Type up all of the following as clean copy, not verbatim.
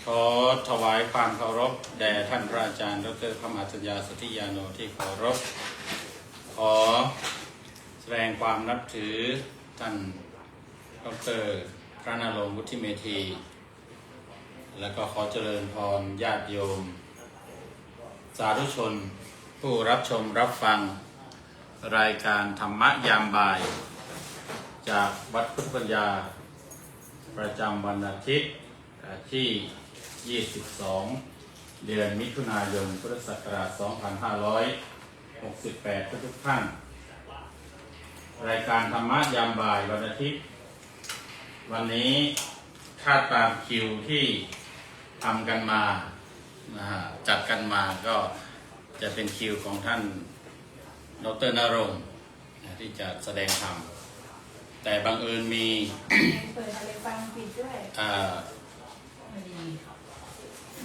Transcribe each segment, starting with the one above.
ขอถวายความเคารพแด่ท่านพระอาจารย์ดร.พระมหาสัญญาสุทธิยาโนที่เคารพขอแสดงความนับถือท่านดร.พระนรงค์วุฒิเมธีและก็ขอเจริญพรญาติโยมสาธุชนผู้รับชมรับฟังรายการธรรมะยามบ่ายจากวัดพุทธปัญญาประจำวันอาทิตย์ที่22 เดือนมิถุนายน พุทธศักราช 2568 ทุกท่านรายการธรรมะยามบ่ายวันอาทิตย์วันนี้ถ้าตามคิวที่ทำกันมาจัดกันมาก็จะเป็นคิวของท่านดร.ณรงค์ที่จะแสดงธรรมแต่บังเอิญมีเปิดอะไรฟังผิดด้วย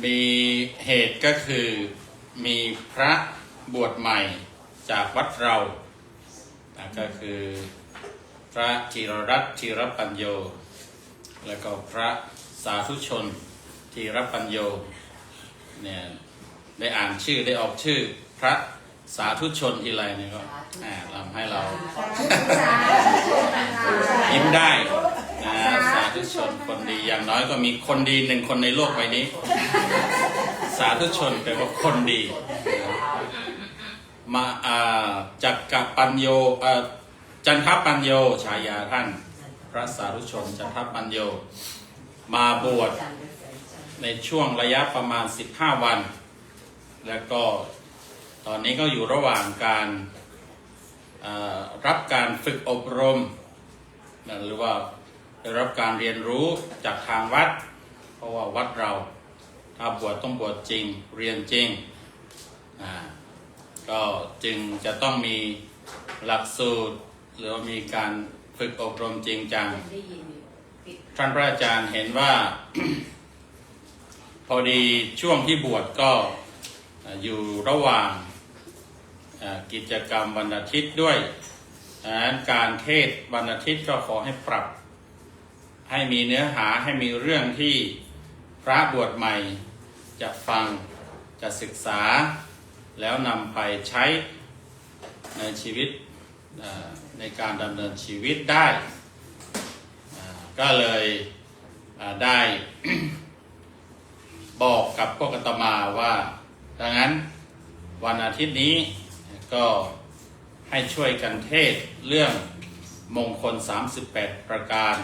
มีเหตุก็คือมีพระบวชใหม่จากวัดเราก็คือพระธีรรัตน์ธีรปัญโยแล้วก็พระสาธุชนธีรปัญโยเนี่ยได้อ่านชื่อได้ออกชื่อพระสาธุชนทีไรเนี่ยก็ทำให้เรายิ้มได้นะสาธุชนคนดีอย่างน้อยก็มีคนดีหนึ่งคนในโลกใบนี้สาธุชนแปลว่าคนดีมาจักรปัญโยจันทปัญโยฉายาท่านพระสาธุชนจันทปัญโยมาบวชในช่วงระยะประมาณ15 วันแล้วก็ตอนนี้ก็อยู่ระหว่างการรับการฝึกอบรมหรือว่าได้รับการเรียนรู้จากทางวัดเพราะว่าวัดเราถ้าบวชต้องบวชจริงเรียนจริงก็จึงจะต้องมีหลักสูตรหรือมีการฝึกอบรมจริงจังท่านพระอาจารย์เห็นว่า พอดีช่วงที่บวชก็อยู่ระหว่างกิจกรรมวันอาทิตย์ด้วยดังนั้นการเทศน์วันอาทิตย์ก็ขอให้ปรับให้มีเนื้อหาให้มีเรื่องที่พระบวชใหม่จะฟังจะศึกษาแล้วนำไปใช้ในชีวิตในการดำเนินชีวิตได้ก็เลยได้ บอกกับพวกอาตมาว่าดังนั้นวันอาทิตย์นี้ก็ให้ช่วยกันเทศเรื่องมงคล38 ประการ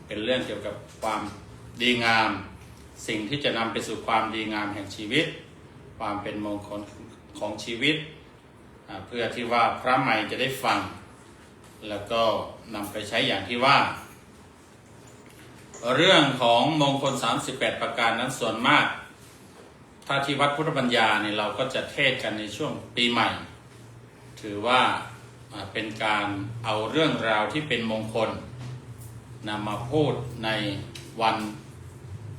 เป็นเรื่องเกี่ยวกับความดีงามสิ่งที่จะนำไปสู่ความดีงามแห่งชีวิตความเป็นมงคลของชีวิตเพื่อที่ว่าพระใหม่จะได้ฟังแล้วก็นำไปใช้อย่างที่ว่าเรื่องของมงคล38 ประการนั้นส่วนมากถ้าที่วัดพุทธปัญญาเนี่ยเราก็จะเทศกันในช่วงปีใหม่ถือว่าเป็นการเอาเรื่องราวที่เป็นมงคลนำมาพูดในวัน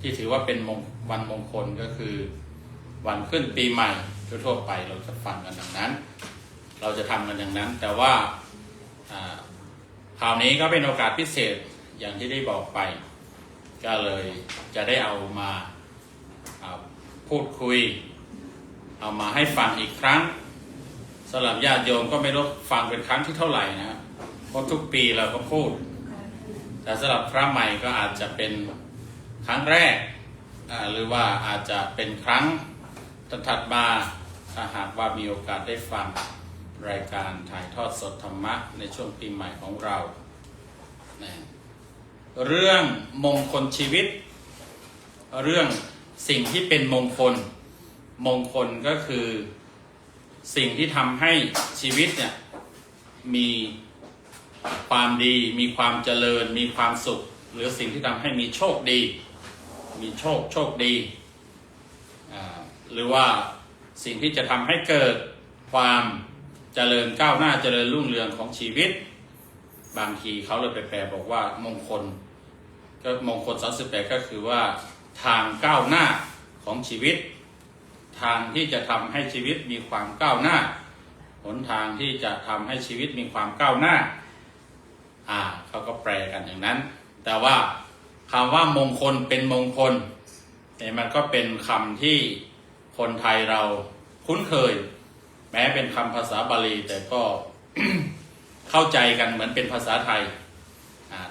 ที่ถือว่าเป็นวันมงคลก็คือวันขึ้นปีใหม่ทั่วไปเราจะฟังกันดังนั้นเราจะทำกันอย่างนั้นแต่ว่าคราวนี้ก็เป็นโอกาสพิเศษอย่างที่ได้บอกไปก็เลยจะได้เอามาพูดคุยเอามาให้ฟังอีกครั้งสำหรับญาติโยมก็ไม่รู้ฟังเป็นครั้งที่เท่าไหร่นะเพราะทุกปีเราก็พูดแต่สำหรับพระใหม่ก็อาจจะเป็นครั้งแรกหรือว่าอาจจะเป็นครั้งถัดมาถ้าหากว่ามีโอกาสได้ฟังรายการถ่ายทอดสดธรรมะในช่วงปีใหม่ของเราเรื่องมงคลชีวิตเรื่องสิ่งที่เป็นมงคลมงคลก็คือสิ่งที่ทำให้ชีวิตเนี่ยมีความดีมีความเจริญมีความสุขหรือสิ่งที่ทำให้มีโชคดีมีโชคดีหรือว่าสิ่งที่จะทำให้เกิดความเจริญก้าวหน้าเจริญรุ่งเรืองของชีวิตบางทีเขาเลยไปแปลบอกว่ามงคล38ก็คือว่าทางก้าวหน้าของชีวิตทางที่จะทำให้ชีวิตมีความก้าวหน้าหนทางที่จะทำให้ชีวิตมีความก้าวหน้าเขาก็แปลกันอย่างนั้นแต่ว่าคำว่ามงคลเป็นมงคล เนี่ยมันก็เป็นคำที่คนไทยเราคุ้นเคย แม้เป็นคำภาษาบาลีแต่ก็ เข้าใจกันเหมือนเป็นภาษาไทย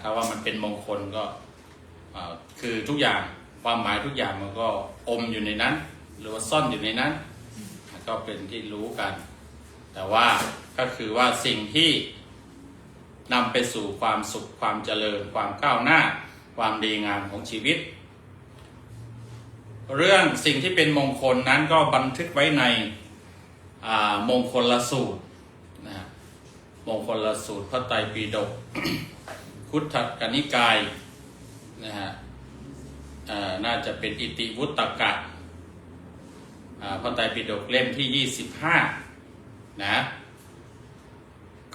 ถ้าว่ามันเป็นมงคลก็คือทุกอย่างความหมายทุกอย่างมันก็อมอยู่ในนั้น หรือว่าซ่อนอยู่ในนั้น ก็เป็นที่รู้กัน แต่ว่าก็คือว่าสิ่งที่นำไปสู่ความสุขความเจริญความก้าวหน้าความดีงามของชีวิต เรื่องสิ่งที่เป็นมงคลนั้นก็บันทึกไว้ในมงคลสูตรนะมงคลสูตรพระไตรปิฎก คุตตกนิกายนะฮะน่าจะเป็นอิติวุตตกะพระไตรปิฎกเล่มที่25นะ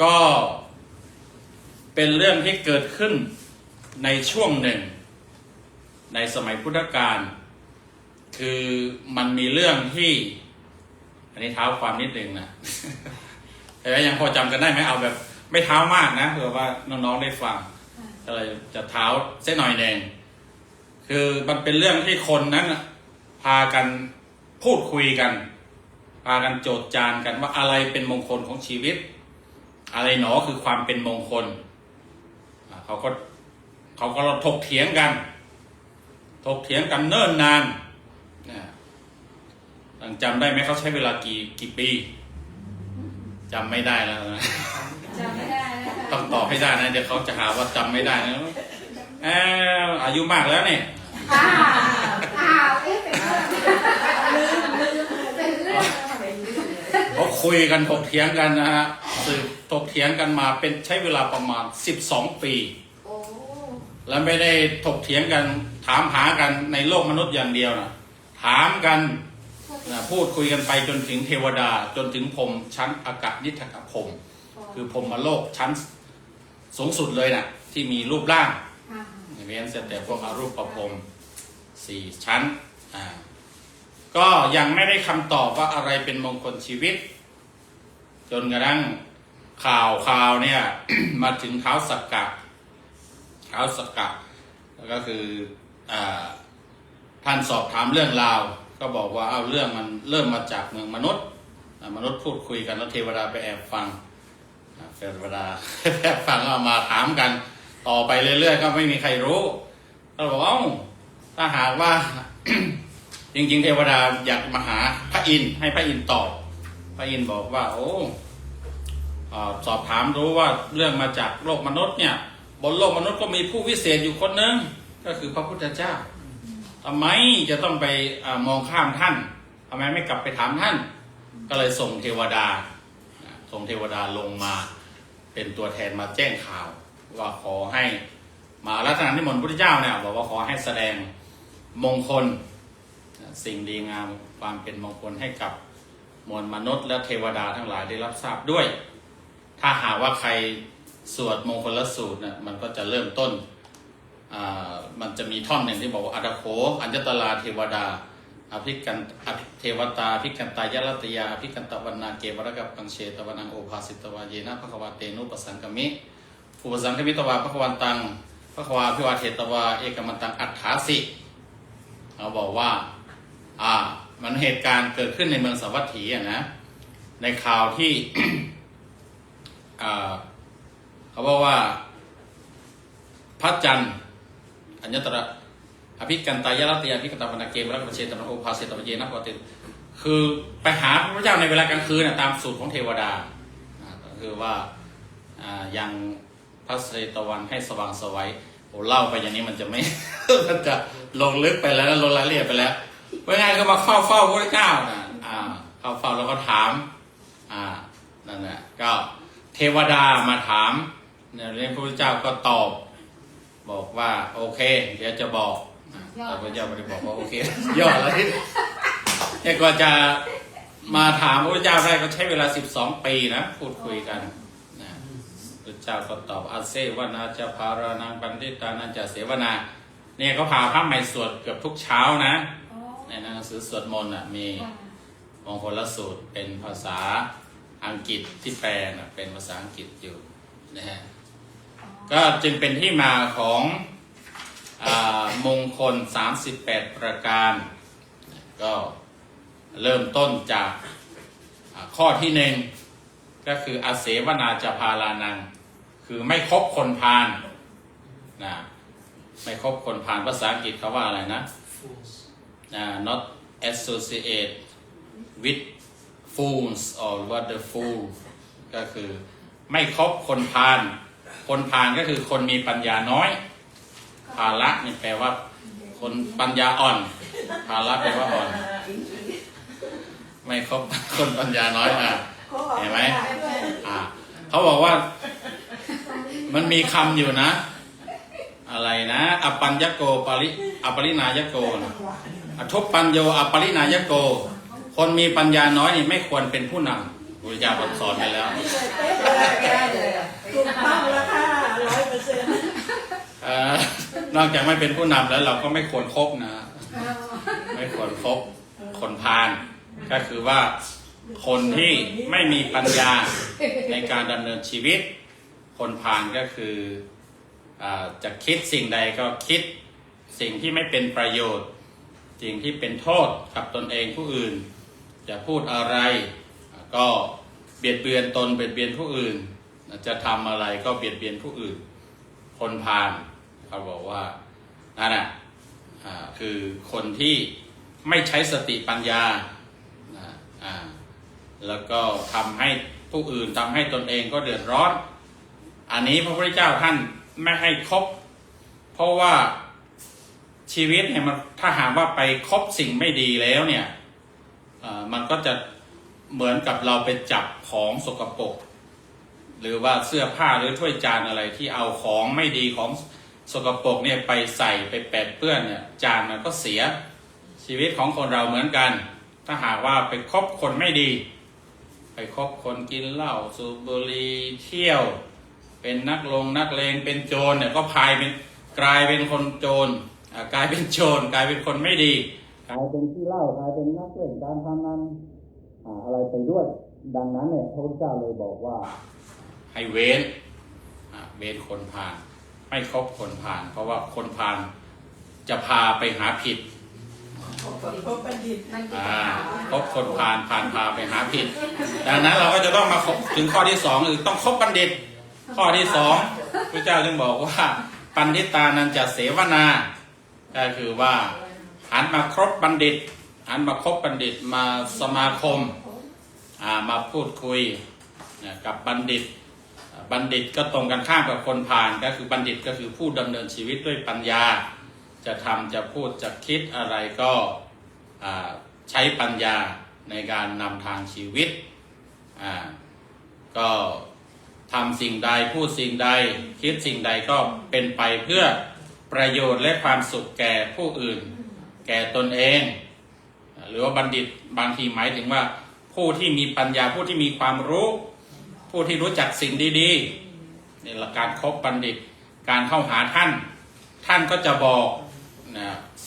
ก็เป็นเรื่องที่เกิดขึ้นในช่วงหนึ่งในสมัยพุทธกาลคือมันมีเรื่องที่อันนี้เท้าความนิดหนึ่งนะ แต่ยังพอจำกันได้ไหมเอาแบบไม่เท้ามากนะเผื่อว่าน้องๆได้ฟังก็เลยจะเท้าเส้นหน่อยหนึ่งคือมันเป็นเรื่องที่คนนั้นพากันพูดคุยกันพากันโจทย์จานกันว่าอะไรเป็นมงคลของชีวิตอะไรหนอคือความเป็นมงคลเขาก็ถกเถียงกันเนิ่นนานจำได้ไหมเขาใช้เวลากี่ปีจำไม่ได้แล้วนะ จำไม่ได้นะคะ ต้องตอบให้ได้นะเดี๋ยวเขาจะหาว่าจำไม่ได้นะอายุมากแล้วเนี่ย เอ๊ะเป็นเรื่องเขาคุยกันถกเถียงกันนะฮะสืบถกเถียงกันมาเป็นใช้เวลาประมาณ12 ปี โอ้ แล้วไม่ได้ถกเถียงกันถามหากันในโลกมนุษย์อย่างเดียวนะถามกันนะพูดคุยกันไปจนถึงเทวดาจนถึงพรหมชั้นอากาศนิทกพรหมคือพรหมโลกชั้นสูงสุดเลยนะที่มีรูปร่างเว้นแต่พวกอรูปพรหม4 ชั้นก็ยังไม่ได้คำตอบว่าอะไรเป็นมงคลชีวิตจนกระทั่งข่าวเนี่ย มาถึงเท้าสักกะแล้วก็คือท่านสอบถามเรื่องราวก็บอกว่าเอาเรื่องมันเริ่มมาจากเมืองมนุษย์พูดคุยกันแล้วเทวดาไปแอบฟังเทวดา แอบฟังเอามาถามกันต่อไปเรื่อยๆก็ไม่มีใครรู้ก็บอกว่าถ้าหากว่า จริงๆเทวดาอยากมาหาพระอินทร์ให้พระอินทร์ตอบพระอินทร์บอกว่าสอบถามรู้ว่าเรื่องมาจากโลกมนุษย์เนี่ยบนโลกมนุษย์ก็มีผู้วิเศษอยู่คนนึงก็คือพระพุทธเจ้าทำไมจะต้องไปมองข้ามท่านทำไมไม่กลับไปถามท่านก็เลยส่งเทวดาลงมาเป็นตัวแทนมาแจ้งข่าวว่าขอให้มารัตนานิมนต์พุทธเจ้าเนี่ยบอกว่าขอให้แสดงมงคลสิ่งดีงามความเป็นมงคลให้กับมวลมนุษย์และเทวดาทั้งหลายได้รับทราบด้วยถ้าหากว่าใครสวดมงคลสูตรเนี่ยมันก็จะเริ่มต้นมันจะมีท่อนหนึ่งที่บอกว่าอัตโขอัญญตลาเทวดาอภิกันเทวตาอภิกันตายรัตยาอภิกันตวนาเกวรกับปังเชตวนังโอภาสิตวาเยนะภควาเตนุปสังกมิอุปสังกมิตวาภควันตังภควาภิวาเทตวาเอกมันตังอัฏฐาสิเขาบอกว่ามันเหตุการณ์เกิดขึ้นในเมืองสาวัตถีนะในข่าวที่ เขาบอกว่าพระจันทร์อัญญตระอภิกันตายรัตยาอภิกันตวนาเกวรกับปังเชตวนังโอภาสิตวาเยนะภควาเตคือไปหาพระเจ้าในเวลากลางคืนตามสูตรของเทวดาก็คือว่ายังพระเศตวันให้สว่างสวัยเล่าไปอย่างนี้มันจะไม่ มันจะลงลึกไปแล้วลงรายละเอียดไปแล้วเมื่อไงก็มาเข้าเฝ้าพระเจ้าเข้าเฝ้าแล้วก็ถามนั่นแหละก็เทวดามาถามเนี่ยเรื่องพระพุทธเจ้าก็ตอบบอกว่าโอเคเดี๋ยวจะบอกแต่พระเจ้าไม่ได้บอกว่าโอเค ย่ออะไรเนี่ยก็จะมาถามพระพุทธเจ้าได้ก็ใช้เวลา12 ปีนะพูดคุยกันพระเจ้าก็ตอบอาเซวนาจะพารานังปันติตานันจะเสวนาเนี่ยเขาพาพระใหม่สวดเกือบทุกเช้านะในหนังสือสวดมนต์มีมงคลสูตรเป็นภาษาอังกฤษที่แปลเป็นภาษาอังกฤษอยู่นะฮะก็จึงเป็นที่มาของ มงคล38ประการก็เริ่มต้นจากข้อที่หนึ่งก็คืออาเสวนาจพาลานังคือไม่คบคนพาลนะไม่คบคนพาลภาษาอังกฤษเขาว่าอะไรนะ not associate with fools or what the fool ก็คือไม่คบคนพาลคนพาลก็คือคนมีปัญญาน้อยภาละนี่แปลว่าคนปัญญาอ่อนภาละแปลว่าอ่อนไม่คบคนปัญญาน้อยเห็นไหมเขาบอกว่ามันมีคำอยู่นะอะไรนะอปัญญโกอปรินายโกอทุปปัญโยอปรินายโกคนมีปัญญาน้อยนี่ไม่ควรเป็นผู้นำพุทธเจ้าสอนไปแล้วถูกต้องแล้วค่ะนอกจากไม่เป็นผู้นำแล้วเราก็ไม่ควรคบนะไม่ควรคบคนพาลก็คือว่าคนที่ไม่มีปัญญาในการดำเนินชีวิตคนพาลก็คือจะคิดสิ่งใดก็คิดสิ่งที่ไม่เป็นประโยชน์สิ่งที่เป็นโทษกับตนเองผู้อื่นจะพูดอะไรก็เบียดเบียนตนเบียดเบียนผู้อื่นจะทำอะไรก็เบียดเบียนผู้อื่นคนพาลเขาบอกว่านั่นแหละคือคนที่ไม่ใช้สติปัญญาแล้วก็ทำให้ผู้อื่นทำให้ตนเองก็เดือดร้อนอันนี้พระพุทธเจ้าท่านไม่ให้คบเพราะว่าชีวิตเนี่ยมันถ้าหากว่าไปคบสิ่งไม่ดีแล้วเนี่ยมันก็จะเหมือนกับเราไปจับของสกปรกหรือว่าเสื้อผ้าหรือถ้วยจานอะไรที่เอาของไม่ดีของสกปรกเนี่ยไปใส่ไปแปดเปื้อนเนี่ยจานมันก็เสียชีวิตของคนเราเหมือนกันถ้าหากว่าไปคบคนไม่ดีไปคบคนกินเหล้าสูบบุหรี่เที่ยวเป็นนักเลงเป็นโจรเนี่ยก็กลายเป็นคนโจรกลายเป็นโจรกลายเป็นคนไม่ดีกลายเป็นขี้เหล้ากลายเป็นนักเล่นการพนันอะไรไปด้วยดังนั้นเนี่ยพระพุทธเจ้าเลยบอกว่าให้เว้นคนพาลไม่คบคนพาลเพราะว่าคนพาลจะพาไปหาผิดคบบัณฑิตคบคนพาลพาไปหาผิดดังนั้นเราก็จะต้องมาถึงข้อที่สองคือต้องคบบัณฑิตข้อที่สองพระเจ้าจึงบอกว่าปัณฑิตานันจะเสวนาก็คือว่าหันมาคบบัณฑิตหันมาคบบัณฑิตมาสมาคมมาพูดคุยกับบัณฑิตบัณฑิตก็ตรงกันข้ามกับคนพาลก็คือบัณฑิตก็คือผู้ดำเนินชีวิตด้วยปัญญาจะทำจะพูดจะคิดอะไรก็ใช้ปัญญาในการนำทางชีวิตก็ทำสิ่งใดพูดสิ่งใดคิดสิ่งใดก็เป็นไปเพื่อประโยชน์และความสุขแก่ผู้อื่นแก่ตนเองหรือว่าบัณฑิตบางทีหมายถึงว่าผู้ที่มีปัญญาผู้ที่มีความรู้ผู้ที่รู้จักสิ่งดีๆนี่แหละการคบบัณฑิตการเข้าหาท่านก็จะบอก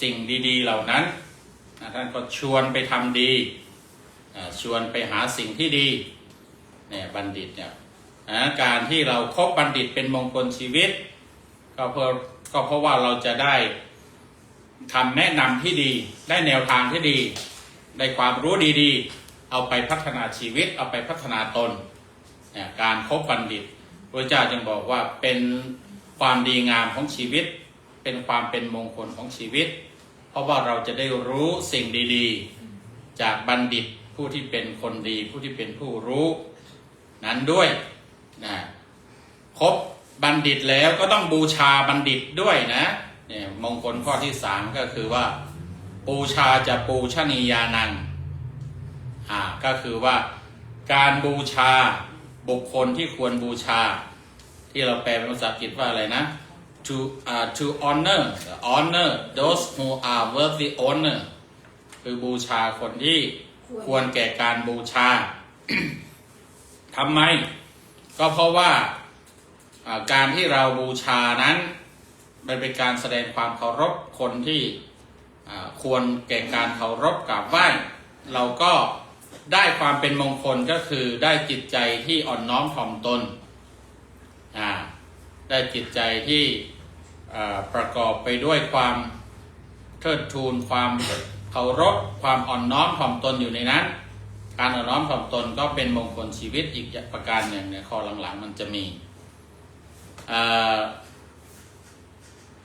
สิ่งดีๆเหล่านั้นท่านก็ชวนไปทำดีชวนไปหาสิ่งที่ดีเนี่ยบัณฑิตเนี่ยการที่เราคบบัณฑิตเป็นมงคลชีวิตก็เพราะว่าเราจะได้คำแนะนำที่ดีได้แนวทางที่ดีได้ความรู้ดีๆเอาไปพัฒนาชีวิตเอาไปพัฒนาตนการคบบัณฑิตพระเจ้าจึงบอกว่าเป็นความดีงามของชีวิตเป็นความเป็นมงคลของชีวิตเพราะว่าเราจะได้รู้สิ่งดีๆจากบัณฑิตผู้ที่เป็นคนดีผู้ที่เป็นผู้รู้นั้นด้วยคบบัณฑิตแล้วก็ต้องบูชาบัณฑิตด้วยนะเนี่ยมงคลข้อที่3ก็คือว่าบูชาจะปูชนียานังก็คือว่าการบูชาบุคคลที่ควรบูชาที่เราแปลเป็นภาษาอังกฤษว่าอะไรนะ to honor those who are worthy honor คือบูชาคนที่ควรแก่การบูชา ทำไมก็เพราะว่าการที่เราบูชานั้นมันเป็นการแสดงความเคารพคนที่ควรแก่การเคารพกราบไหว้เราก็ได้ความเป็นมงคลก็คือได้จิตใจที่อ่อนน้อมถ่อมตนได้จิตใจที่ ประกอบไปด้วยความเทิดทูนความเคารพความอ่อนน้อมถ่อมตนอยู่ในนั้นการอ่อนน้อมถ่อมตนก็เป็นมงคลชีวิตอีกประการหนึ่งในข้อหลังๆมันจะมี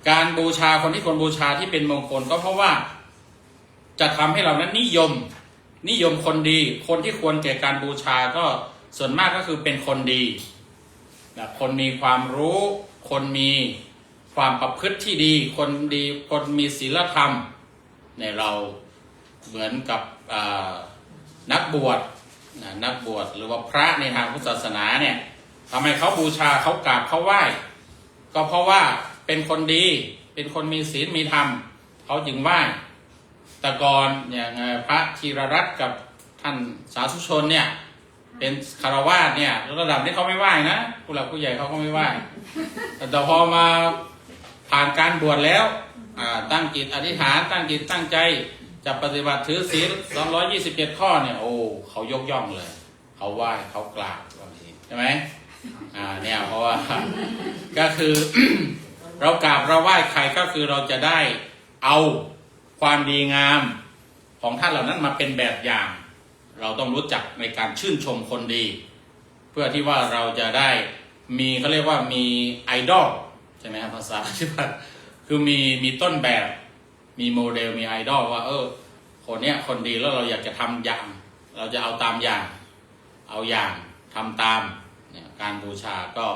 การบูชาคนที่ควรบูชาที่เป็นมงคลก็เพราะว่าจะทำให้เรานั้นนิยมคนดีคนที่ควรแก่การบูชาก็ส่วนมากก็คือเป็นคนดีนะคนมีความรู้คนมีความประพฤติที่ดีคนดีคนมีศีลธรรมในเราเหมือนกับนักบวชหรือว่าพระในทางพุทธศาสนาเนี่ยทำไมเขาบูชาเขากราบเขาไหว้ก็เพราะว่าเป็นคนดีเป็นคนมีศีลมีธรรมเขาจึงไหว้แต่ก่อนอย่างพระธีรรัตน์กับท่านสาธุชนเนี่ยเป็นคารวาสเนี่ยระดับนี้เขาไม่ไหว้นะผู้หลักผู้ใหญ่เขาก็ไม่ไหว้แต่พอมาผ่านการบวชแล้วตั้งจิตอธิษฐานตั้งจิตตั้งใจจะปฏิบัติถือศีล227ข้อเนี่ยโอ้เขายกย่องเลยเขาไหว้เขากราบบางทีใช่ไหมเนี่ยเพราะว่าก็คือ เรากราบเราไหว้ใครก็คือเราจะได้เอาความดีงามของท่านเหล่านั้นมาเป็นแบบอย่างเราต้องรู้จักในการชื่นชมคนดีเพื่อที่ว่าเราจะได้มีเขาเรียกว่ามีไอดอลใช่ไหมครับภาษาที่ว่าคือมีต้นแบบมีโมเดลมีไอดอลว่าคนเนี้ยคนดีแล้วเราอยากจะทำอย่างเราจะเอาตามอย่างเอาอย่างทำตามเนี่ยการบูชาก็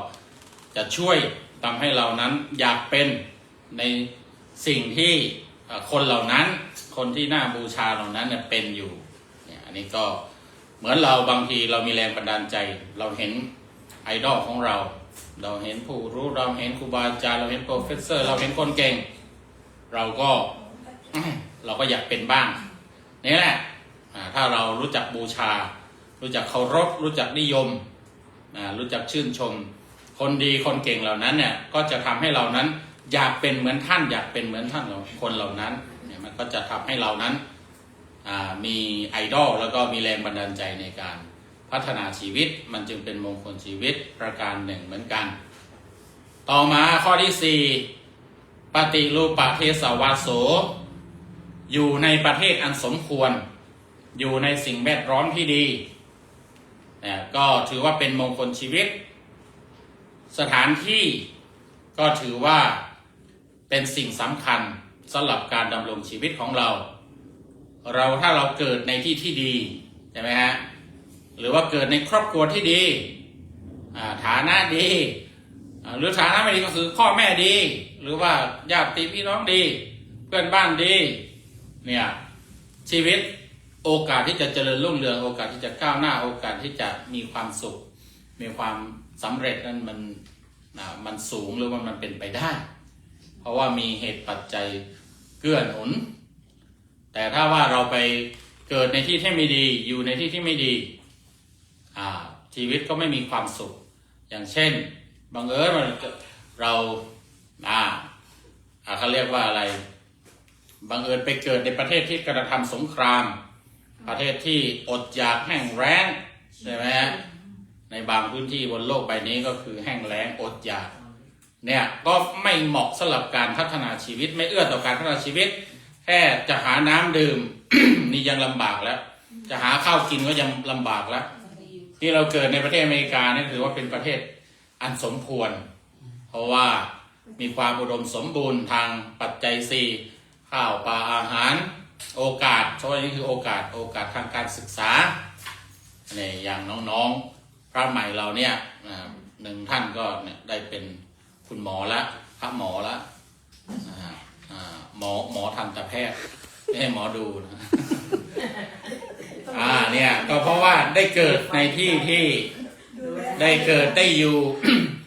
จะช่วยทำให้เรานั้นอยากเป็นในสิ่งที่คนเหล่านั้นคนที่น่าบูชาเหล่านั้นเนี่ยเป็นอยู่เนี่ยอันนี้ก็เหมือนเราบางทีเรามีแรงบันดาลใจเราเห็นไอดอลของเราเห็นผู้รู้เราเห็นครูบาอาจารย์เราเห็นโปรเฟสเซอร์เราเห็นคนเก่งเราก็อยากเป็นบ้างนี่แหละถ้าเรารู้จักบูชารู้จักเคารพรู้จักนิยมรู้จักชื่นชมคนดีคนเก่งเหล่านั้นเนี่ยก็จะทำให้เรานั้นอยากเป็นเหมือนท่านอยากเป็นเหมือนท่านคนเหล่านั้นเนี่ยมันก็จะทำให้เรานั้นมีไอดอลแล้วก็มีแรงบันดาลใจในการพัฒนาชีวิตมันจึงเป็นมงคลชีวิตประการหนึ่งเหมือนกันต่อมาข้อที่4ปฏิรูปเทศวาโสอยู่ในประเทศอันสมควรอยู่ในสิ่งแวดล้อมที่ดีก็ถือว่าเป็นมงคลชีวิตสถานที่ก็ถือว่าเป็นสิ่งสำคัญสำหรับการดำรงชีวิตของเราถ้าเราเกิดในที่ที่ดีใช่ไหมฮะหรือว่าเกิดในครอบครัวที่ดีฐานะดีหรือฐานะไม่ดีก็คือพ่อแม่ดีหรือว่าญาติพี่น้องดีเพื่อนบ้านดีเนี่ยชีวิตโอกาสที่จะเจริญรุ่งเรืองโอกาสที่จะก้าวหน้าโอกาสที่จะมีความสุขมีความสำเร็จนั้นมันสูงหรือว่ามันเป็นไปได้เพราะว่ามีเหตุปัจจัยเกื้อหนุนแต่ถ้าว่าเราไปเกิดในที่ที่ไม่ดีอยู่ในที่ที่ไม่ดีชีวิตก็ไม่มีความสุขอย่างเช่นบังเอิญเราเขาเรียกว่าอะไรบังเอิญไปเกิดในประเทศที่กระทำสงครามประเทศที่อดอยากแห้งแล้งใช่ไหมฮะในบางพื้นที่บนโลกใบนี้ก็คือแห้งแล้งอดอยากเนี่ยก็ไม่เหมาะสำหรับการพัฒนาชีวิตไม่เอื้อต่อการพัฒนาชีวิตแค่จะหาน้ำดื่ม นี่ยังลำบากแล้วจะหาข้าวกินก็ยังลำบากแล้วที่เราเกิดในประเทศอเมริกานี่ถือว่าเป็นประเทศอันสมควรเพราะว่ามีความอุดมสมบูรณ์ทางปัจจัย4ข้าวปลาอาหารโอกาสเพราะว่านี่คือโอกาสทางการศึกษาเนี่ยอย่างน้องๆพระใหม่เราเนี่ยหนึ่งท่านก็เนี่ยได้เป็นคุณหมอละพระหมอละหมอทันตแพทย์ไม่ให้หมอดูนะเนี่ยก็เพราะว่าได้เกิดในที่ที่ได้เกิดได้อยู่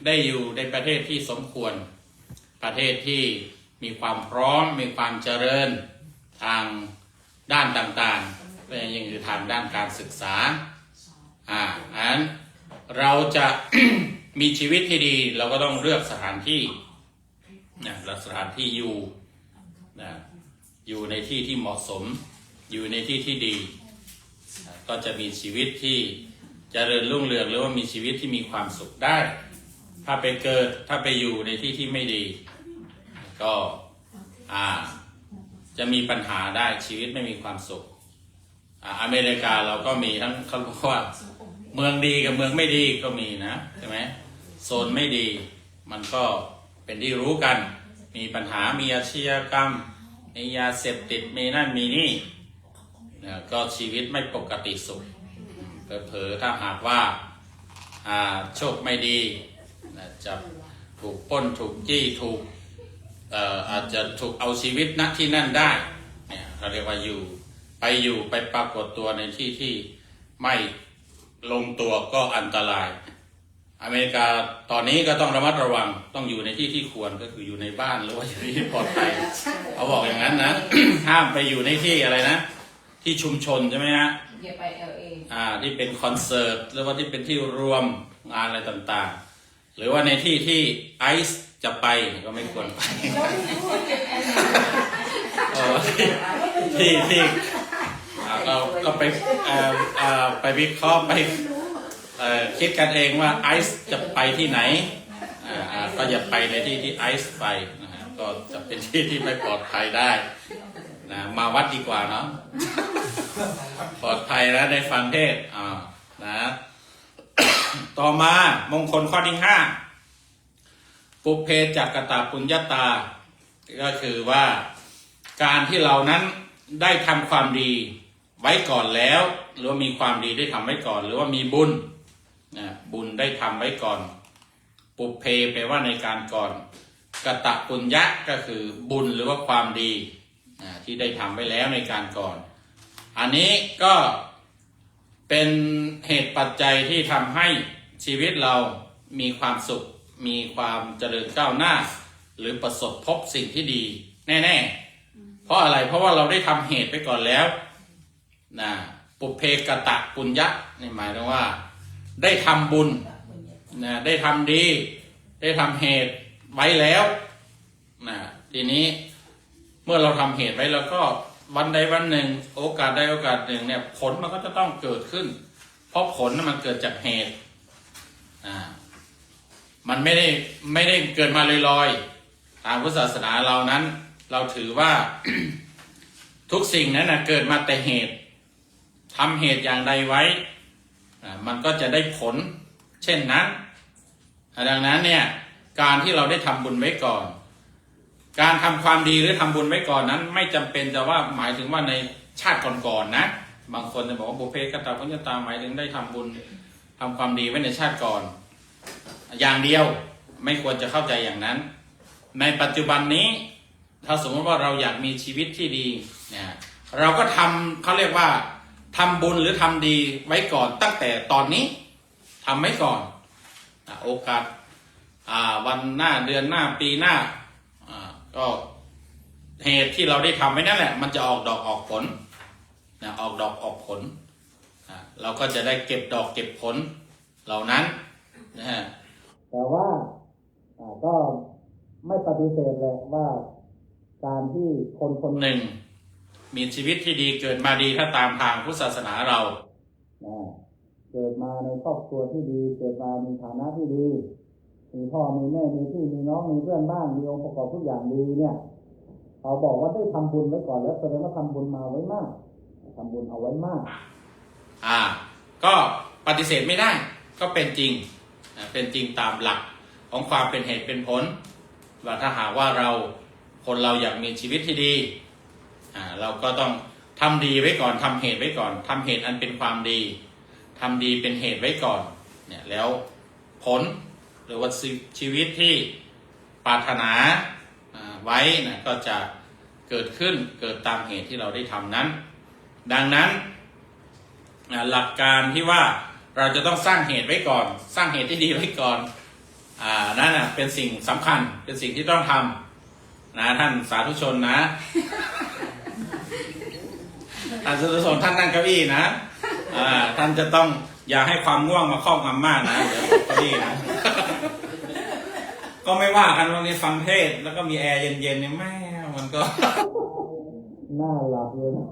ได้อยู่ในประเทศที่สมควรประเทศที่มีความพร้อมมีความเจริญทางด้านต่างๆและยังคือทางด้านการศึกษาอันนั้นเราจะ มีชีวิตที่ดีเราก็ต้องเลือกสถานที่สถานที่อยู่ในที่ที่เหมาะสมอยู่ในที่ที่ดีก็จะมีชีวิตที่เจริญรุ่งเรืองหรือว่ามีชีวิตที่มีความสุขได้ถ้าไปอยู่ในที่ที่ไม่ดี ก็จะมีปัญหาได้ชีวิตไม่มีความสุขอเมริกาเราก็มีทั้งเขาบอกว่าเมืองดีกับเมืองไม่ดีก็มีนะใช่ไหมโซนไม่ดีมันก็เป็นที่รู้กันมีปัญหามีอาชญากรรมมียาเสพติดมีนั่นมีนี่ก็ชีวิตไม่ปกติสุขเผลอๆถ้าหากว่าโชคไม่ดีจะถูกปล้นถูกจี้ถูกอาจจะถูกเอาชีวิตณที่นั่นได้เนี่ยเขาเรียกว่าอยู่ไปปรากฏตัวในที่ที่ไม่ลงตัวก็อันตรายอเมริกาตอนนี้ก็ต้องระมัดระวังต้องอยู่ในที่ที่ควรก็คืออยู่ในบ้านหรือว่าอยู่ที่ปลอดภัยเขาบอกอย่างนั้นนะ ห้ามไปอยู่ในที่อะไรนะที่ชุมชนใช่ไหมฮะอย่าไป LA ที่เป็นคอนเสิร์ตหรือว่าที่เป็นที่รวมงานอะไรต่างๆหรือว่าในที่ที่ไอซ์จะไปก็ไม่ควรไปที่ก็ไปวิเคราะห์ไปคิดกันเองว่าไอซ์จะไปที่ไหนก็อย่าไปในที่ที่ไอซ์ไปนะฮะก็จะเป็นที่ที่ไม่ปลอดภัยได้นะมาวัดดีกว่าเนาะปลอดภัยแล้วได้ฟังเทศนะต่อมามงคลข้อที่5ปุเพจักกตปุญญาตาก็คือว่าการที่เรานั้นได้ทำความดีไว้ก่อนแล้วหรือว่ามีความดีได้ทำไว้ก่อนหรือว่ามีบุญบุญได้ทำไว้ก่อนปุเพแปลว่าในการก่อนกตปุญญะก็คือบุญหรือว่าความดีที่ได้ทำไว้แล้วในการก่อนอันนี้ก็เป็นเหตุปัจจัยที่ทำให้ชีวิตเรามีความสุขมีความเจริญก้าวหน้าหรือประสบพบสิ่งที่ดีแน่ๆเพราะอะไรเพราะว่าเราได้ทำเหตุไปก่อนแล้วนะปุเพกตปุญญะนี่หมายถึงว่าได้ทำบุญนะได้ทำดีได้ทำเหตุไว้แล้วนะทีนี้เมื่อเราทำเหตุไว้แล้วก็วันใดวันหนึ่งโอกาสใดโอกาสหนึ่งเนี่ยผลมันก็จะต้องเกิดขึ้นเพราะผลมันเกิดจากเหตุมันไม่ได้เกิดมาลอยๆตามพุทธศาสนาเรานั้นเราถือว่า ทุกสิ่งนั้นเกิดมาแต่เหตุทำเหตุอย่างใดไว้มันก็จะได้ผลเช่นนั้นดังนั้นเนี่ยการที่เราได้ทำบุญไว้ก่อนการทำความดีหรือทำบุญไว้ก่อนนั้นไม่จำเป็นจะว่าหมายถึงว่าในชาติก่อนๆนะบางคนจะบอกว่าบุพเพกตปุญญาตาหมายถึงได้ทำบุญทำความดีไว้ในชาติก่อนอย่างเดียวไม่ควรจะเข้าใจอย่างนั้นในปัจจุบันนี้ถ้าสมมติว่าเราอยากมีชีวิตที่ดีเนี่ยเราก็ทำเขาเรียกว่าทำบุญหรือทำดีไว้ก่อนตั้งแต่ตอนนี้ทำไว้ก่อนโอกาสวันหน้าเดือนหน้าปีหน้าก็เหตุที่เราได้ทำไว้นั่นแหละมันจะออกดอกออกผลออกดอกออกผลเราก็จะได้เก็บดอกเก็บผลเหล่านั้นนะฮะแต่ว่าก็ไม่ปฏิเสธเลยว่าการที่คนหนึ่งมีชีวิตที่ดีเกิดมาดีถ้าตามทางพุทธศาสนาเราเกิดมาในครอบครัวที่ดีเกิดมามีฐานะที่ดีมีพ่อมีแม่มีพี่มีน้องมีเพื่อนบ้านมีองค์ประกอบทุกอย่างดีเนี่ยเขาบอกว่าได้ทำบุญไว้ก่อนแล้วแสดงว่าทำบุญมาไว้มากทำบุญเอาไว้มากก็ปฏิเสธไม่ได้ก็เป็นจริงเป็นจริงตามหลักของความเป็นเหตุเป็นผลว่าถ้าหากว่าคนเราอยากมีชีวิตที่ดีเราก็ต้องทำดีไว้ก่อนทำเหตุไว้ก่อนทำเหตุอันเป็นความดีทำดีเป็นเหตุไว้ก่อนเนี่ยแล้วผลหรือว่าชีวิตที่ปรารถนาไว้นะก็จะเกิดขึ้นเกิดตามเหตุที่เราได้ทำนั้นดังนั้นหลักการที่ว่าเราจะต้องสร้างเหตุไว้ก่อนสร้างเหตุที่ดีไว้ก่อนนั่นเป็นสิ่งสำคัญเป็นสิ่งที่ต้องทำนะท่านสาธุชนนะ ท่านสาธุชนท่านนั่งเก้าอี้นะท่านจะต้องอย่าให้ความง่วงมาครอบงำมากนะเดี๋ยวเก้าอี้นะ ก็ไม่ว่ากันวันนี้ฟังเทศแล้วก็มีแอร์เย็นๆเนี่ยแม่มันก็ น่าหลับเลยนะ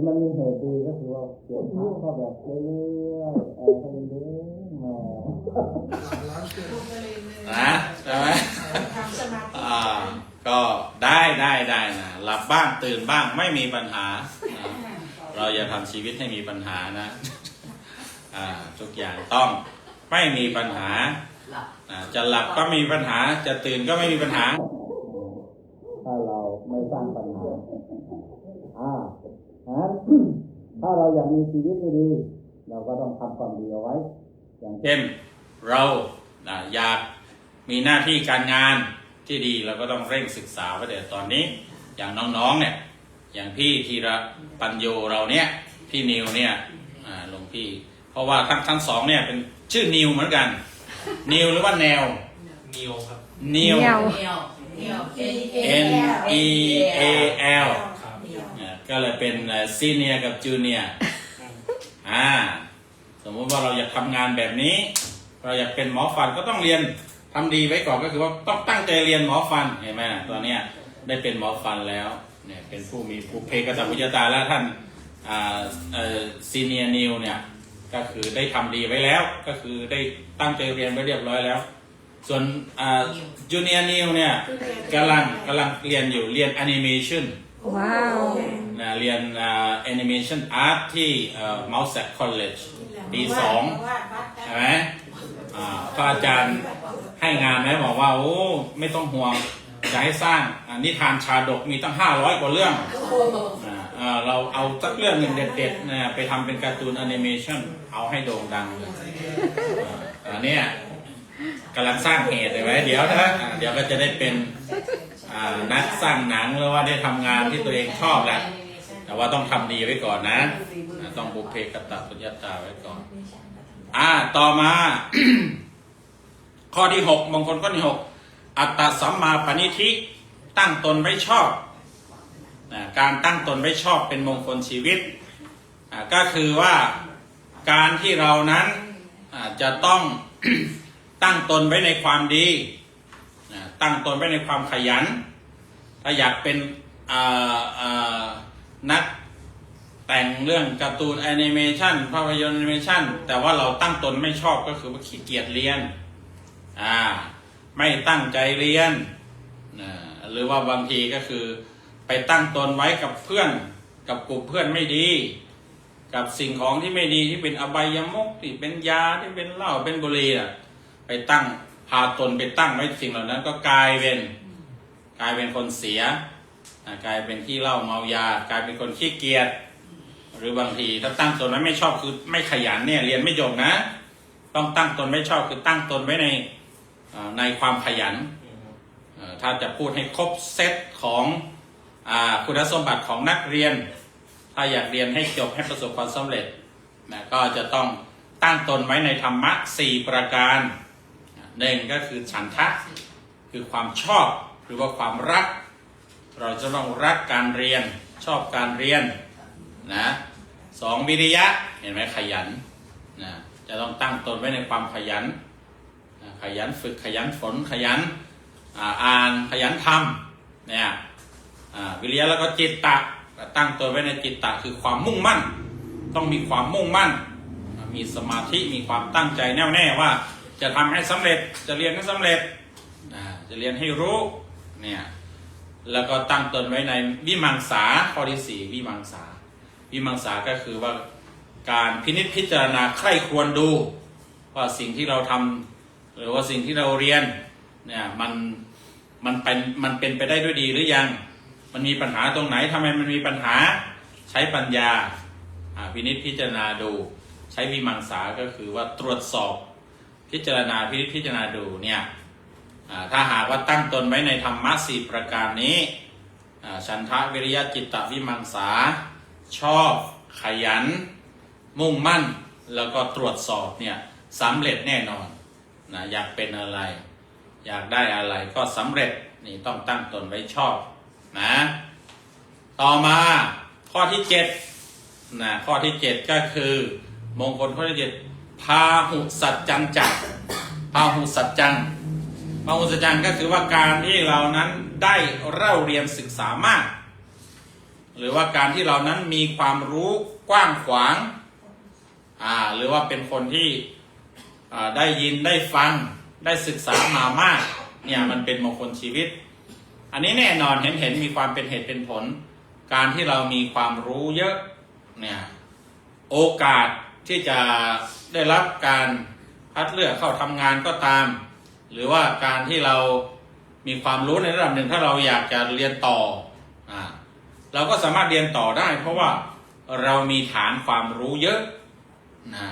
มันมีเหตุดีก็คือว่าเสียงพระก็แบบเรื่อยๆแอร์ก็เย็น นะใช่ไหม ทำสมาธิ ก็ได้นะหลับบ้างตื่นบ้างไม่มีปัญหานะเราอย่าทำชีวิตให้มีปัญหานะทุกอย่างต้องไม่มีปัญหาจะหลับก็มีปัญหาจะตื่นก็ไม่มีปัญหาถ้าเราไม่สร้างปัญหาถ้าเราอยากมีชีวิตที่ดีเราก็ต้องทำความดีเอาไว้อย่างเช่นเราอยากมีหน้าที่การงานที่ดีเราก็ต้องเร่งศึกษาไว้แต่ตอนนี้อย่างน้องๆเนี่ยอย่างพี่ธีรปัญโยเราเนี่ยพี่นิวเนี่ยหลวงพี่เพราะว่าทั้งสองเนี่ยเป็นชื่อนิวเหมือนกันนิวหรือว่าแนวนิวครับนิว N E A L ก็เลยเป็นซีเนียร์กับจูเนียร์สมมติว่าเราอยากทำงานแบบนี้เราอยากเป็นหมอฟันก็ต้องเรียนทำดีไว้ก่อนก็คือว่าต้องตั้งใจเรียนหมอฟันเห็นไหมตอนนี้ได้เป็นหมอฟันแล้วเนี่ยเป็นผู้มีภูเพกตวิญญาแล้วท่านซีเนียร์นิวเนี่ยก็คือได้ทำดีไว้แล้วก็คือได้ตั้งใจเรียนไว้เรียบร้อยแล้วส่วนจูเนียร์นิวเนี่ยกำลังเรียนอยู่เรียนแอนิเมชันว้าวเรียนแอนิเมชันอาร์ตที่เมาส์แซคคอลเลจปี2ใช่ไหมพระอาจารย์ให้งานไหมบอกว่าโอ้ไม่ต้องห่วงจะให้สร้างนิทานชาดกมีตั้ง500 กว่าเรื่องเราเอาสักเรื่องหนึ่งเด็ดๆไปทำเป็นการ์ตูนแอนิเมชันเอาให้โด่งดังเลยอันนี้กำลังสร้างเหตุเลยไหมเดี๋ยวก็จะได้เป็นนักสร้างหนังหรือว่าได้ทำงานที่ตัวเองชอบแหละแต่ว่าต้องทำดีไว้ก่อนนะต้องบุพเพกตปุญญาตาไว้ก่อนต่อมา ข้อที่6มงคลข้อที่6อัตตสัมมาปณิธิตั้งตนไว้ชอบการตั้งตนไว้ชอบเป็นมงคลชีวิตก็คือว่าการที่เรานั้นจะต้อง ตั้งตนไว้ในความดีตั้งตนไว้ในความขยันถ้าอยากเป็นนักแต่งเรื่องการ์ตูนแอนิเมชันภาพยนตร์แอนิเมชันแต่ว่าเราตั้งตนไม่ชอบก็คือว่าขี้เกียจเรียนไม่ตั้งใจเรียนหรือว่าบางทีก็คือไปตั้งตนไว้กับเพื่อนกับกลุ่มเพื่อนไม่ดีกับสิ่งของที่ไม่ดีที่เป็นอบายมุขที่เป็นยาที่เป็นเหล้าเป็นบุหรี่ไปตั้งพาตนไปตั้งไว้สิ่งเหล่านั้นก็กลายเป็นคนเสียกลายเป็นขี้เหล้าเมายากลายเป็นคนขี้เกียจหรือบางทีถ้าตั้งตนไว้ไม่ชอบคือไม่ขยันเนี่ยเรียนไม่จบนะต้องตั้งตนไม่ชอบคือตั้งตนไว้ในความขยันถ้าจะพูดให้ครบเซตของคุณสมบัติของนักเรียนถ้าอยากเรียนให้จบให้ประสบความสำเร็จก็จะต้องตั้งตนไว้ในธรรมะ4ประการหนึ่งก็คือฉันทะคือความชอบหรือว่าความรักเราจะต้องรักการเรียนชอบการเรียนนะ2วิริยะเห็นไหมขยันจะต้องตั้งตนไว้ในความขยันขยันฝึกขยันฝนขยันอ่านขยันทำเนี่ยวิริยะแล้วก็จิตตะตั้งตนไว้ในจิตตะคือความมุ่งมั่นต้องมีความมุ่งมั่นมีสมาธิมีความตั้งใจแน่วแน่ว่าจะทำให้สำเร็จจะเรียนให้สำเร็จจะเรียนให้รู้เนี่ยแล้วก็ตั้งตนไว้ในวิมังสาข้อที่4วิมังสาก็คือว่าการพินิจพิจารณาใคร่ครวญดูว่าสิ่งที่เราทำหรือว่าสิ่งที่เราเรียนเนี่ยมันเป็นไปได้ด้วยดีหรือยังมันมีปัญหาตรงไหนทำไมมันมีปัญหาใช้ปัญญาพินิจพิจารณาดูใช้วิมังสาก็คือว่าตรวจสอบพิจารณาพินิจพิจารณาดูเนี่ยถ้าหากว่าตั้งตนไว้ในธรรมะ4ประการนี้ฉันทะวิริยะจิตตวิมังสาชอบขยันมุ่งมั่นแล้วก็ตรวจสอบเนี่ยสำเร็จแน่นอนอยากเป็นอะไรอยากได้อะไรก็สำเร็จนี่ต้องตั้งตนไว้ชอบนะต่อมาข้อที่7ข้อที่7ก็คือมงคลข้อที่7พาหุสัจจังจักพาหุสัจจังพาหุสัจจังก็คือว่าการที่เรานั้นได้เล่าเรียนศึกษามากหรือว่าการที่เรานั้นมีความรู้กว้างขวางหรือว่าเป็นคนที่ ได้ยินได้ฟังได้ศึกษามามากเนี่ยมันเป็นมงคลชีวิตอันนี้แน่นอนเห็นมีความเป็นเหตุเป็นผลการที่เรามีความรู้เยอะเนี่ยโอกาสที่จะได้รับการคัดเลือกเข้าทำงานก็ตามหรือว่าการที่เรามีความรู้ในระดับหนึ่งถ้าเราอยากจะเรียนต่อเราก็สามารถเรียนต่อได้เพราะว่าเรามีฐานความรู้เยอะ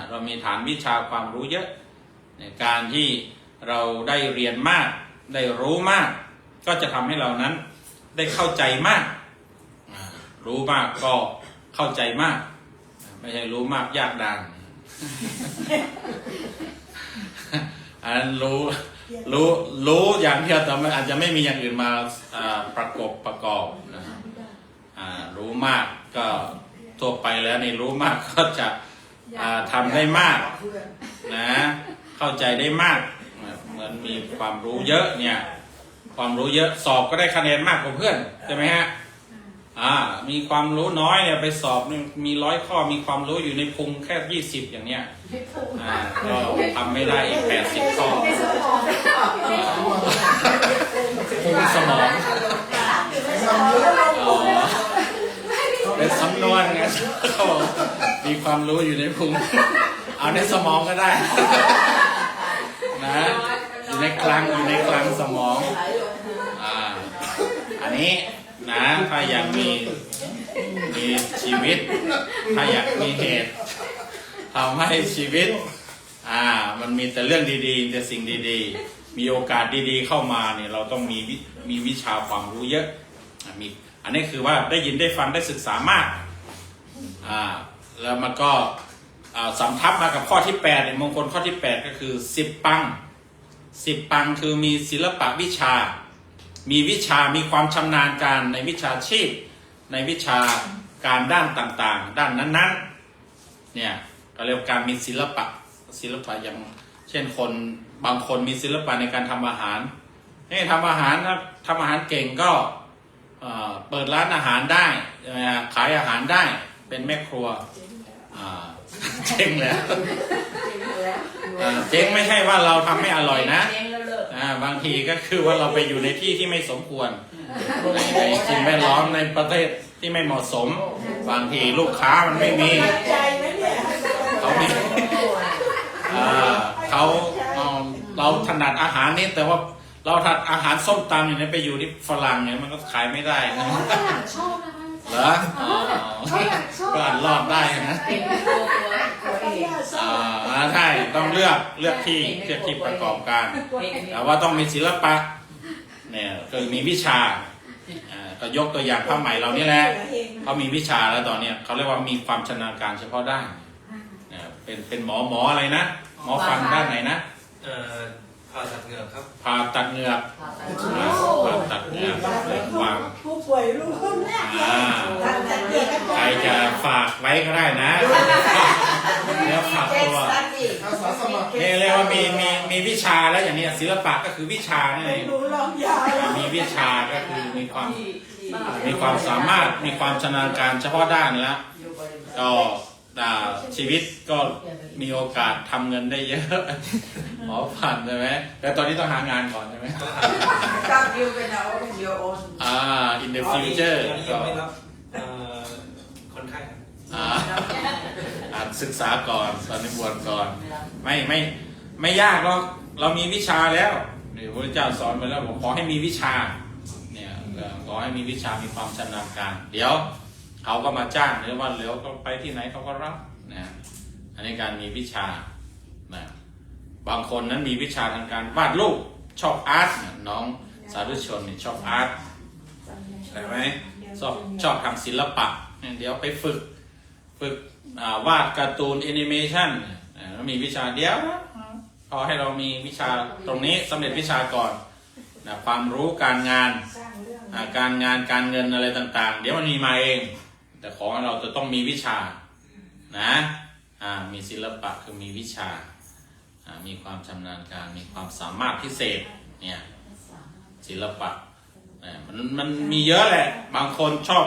เรามีฐานวิชาความรู้เยอะในการที่เราได้เรียนมากได้รู้มากก็จะทำให้เรานั้นได้เข้าใจมากรู้มากก็เข้าใจมากไม่ใช่รู้มากยากดานอันนั้นรู้อย่างเดียวแต่มันอาจจะไม่มีอย่างอื่นมาประกอบนะครับรู้มากก็ทั่วไปแล้วในรู้มากก็จะทำได้มากนะเข้าใจได้มากเหมือนมีความรู้เยอะเนี่ยความรู้เยอะสอบก็ได้คะแนนมากกว่าเพื่อนใช่ไหมฮะมีความรู้น้อยเนี่ยไปสอบมี100 ข้อมีความรู้อยู่ในพุงแค่20อย่างเนี้ยก็ทำไม่ได้อีก80 ข้อพุงสมองเป็นสำนวนไงมีความรู้อยู่ในพุงเอาในสมองก็ได้นะอยู่ในคลังสมองอันนี้นะถ้าอยากมีชีวิตถ้าอยากมีเหตุทำให้ชีวิตมันมีแต่เรื่องดีๆแต่สิ่งดีๆมีโอกาสดีๆเข้ามาเนี่ยเราต้องมีวิชาความรู้เยอะอันนี้คือว่าได้ยินได้ฟังได้ศึกษามากแล้วมันก็สำทับมากับข้อที่8ในมงคลข้อที่8ก็คือ10 ปัง10 ปังคือมีศิลปะวิชามีวิชามีความชำนาญการในวิชาชีพในวิชาการด้านต่างๆด้านนั้นๆเนี่ยก็เรียกการมีศิลปะอย่างเช่นคนบางคนมีศิลปะในการทำอาหารทำอาหารเก่งก็เปิดร้านอาหารได้ขายอาหารได้เป็นแม่ครัวเจ๊งแล้วเจ๊งไม่ใช่ว่าเราทำไม่อร่อยนะบางทีก็คือว่าเราไปอยู่ในที่ที่ไม่สมควรในสิ่งแวดล้อมในประเทศที่ไม่เหมาะสมบางทีลูกค้ามันไม่มีเราถนัดอาหารนี่แต่ว่าเราถนัดอาหารส้มตำอย่างนี้ไปอยู่ที่ฝรั่งเนี่ยมันก็ขายไม่ได้นะชอบนะคะเหรอก็อัดรอบได้นะใช่ต้องเลือกที่ประกอบการแต่ว่าต้องมีศิลปะเนี่ยคือมีวิชาก็ยกตัวอย่างผ้าไหมเรานี่แหละเขามีวิชาแล้วตอนนี้เขาเรียกว่ามีความชำนาญการเฉพาะด้านเป็นหมออะไรนะหมอฟันด้านไหนนะผ่าตัดเหงือกครับผ่าตัดเหงือกเลยความผู้ป่วยรู้แน่ใครจะฝากไว้ก็ได้นะเดี๋ยวฝากตัวนี่เรียกว่ามีวิชาแล้วอย่างนี้ศิลปะก็คือวิชานั่นเองมีวิชาก็คือมีความสามารถมีความชำนาญการเฉพาะด้านแล้วก็ชีวิตก็มีโอกาสทำเงินได้เยอะหมอฟันใช่ไหมแต่ตอนนี้ต้องหางานก่อนใช่ไหมตั้งยูเป็นเอาเป็นโยโอนin the future ก็ไม่รับคนไข้ศึกษาก่อนตอนนี้บวชก่อนไม่ยากหรอกเรามีวิชาแล้วพระพุทธเจ้าสอนไปแล้วบอกขอให้มีวิชาเนี่ยขอให้มีวิชามีความชำนาญการเดี๋ยวเขาก็มาจ้างหรือว่าเดี๋ยวก็ไปที่ไหนเขาก็รับนะอันนี้การมีวิชานะบางคนนั้นมีวิชาทางการวาดรูปชอบอาร์ตน้องสาธุชนชอบอาร์ตใช่ไหมชอบทางศิลปะเดี๋ยวไปฝึกวาดการ์ตูนแอนิเมชันแล้วมีวิชาเดียวพอให้เรามีวิชาตรงนี้สำเร็จวิชาก่อนนะความรู้การงานการเงินอะไรต่างๆเดี๋ยวมันมีมาเองแต่ของเราจะต้องมีวิชานะมีศิลปะคือมีวิชามีความชำนาญการมีความสามารถพิเศษเนี่ยศิลปะมันมีเยอะแหละบางคนชอบ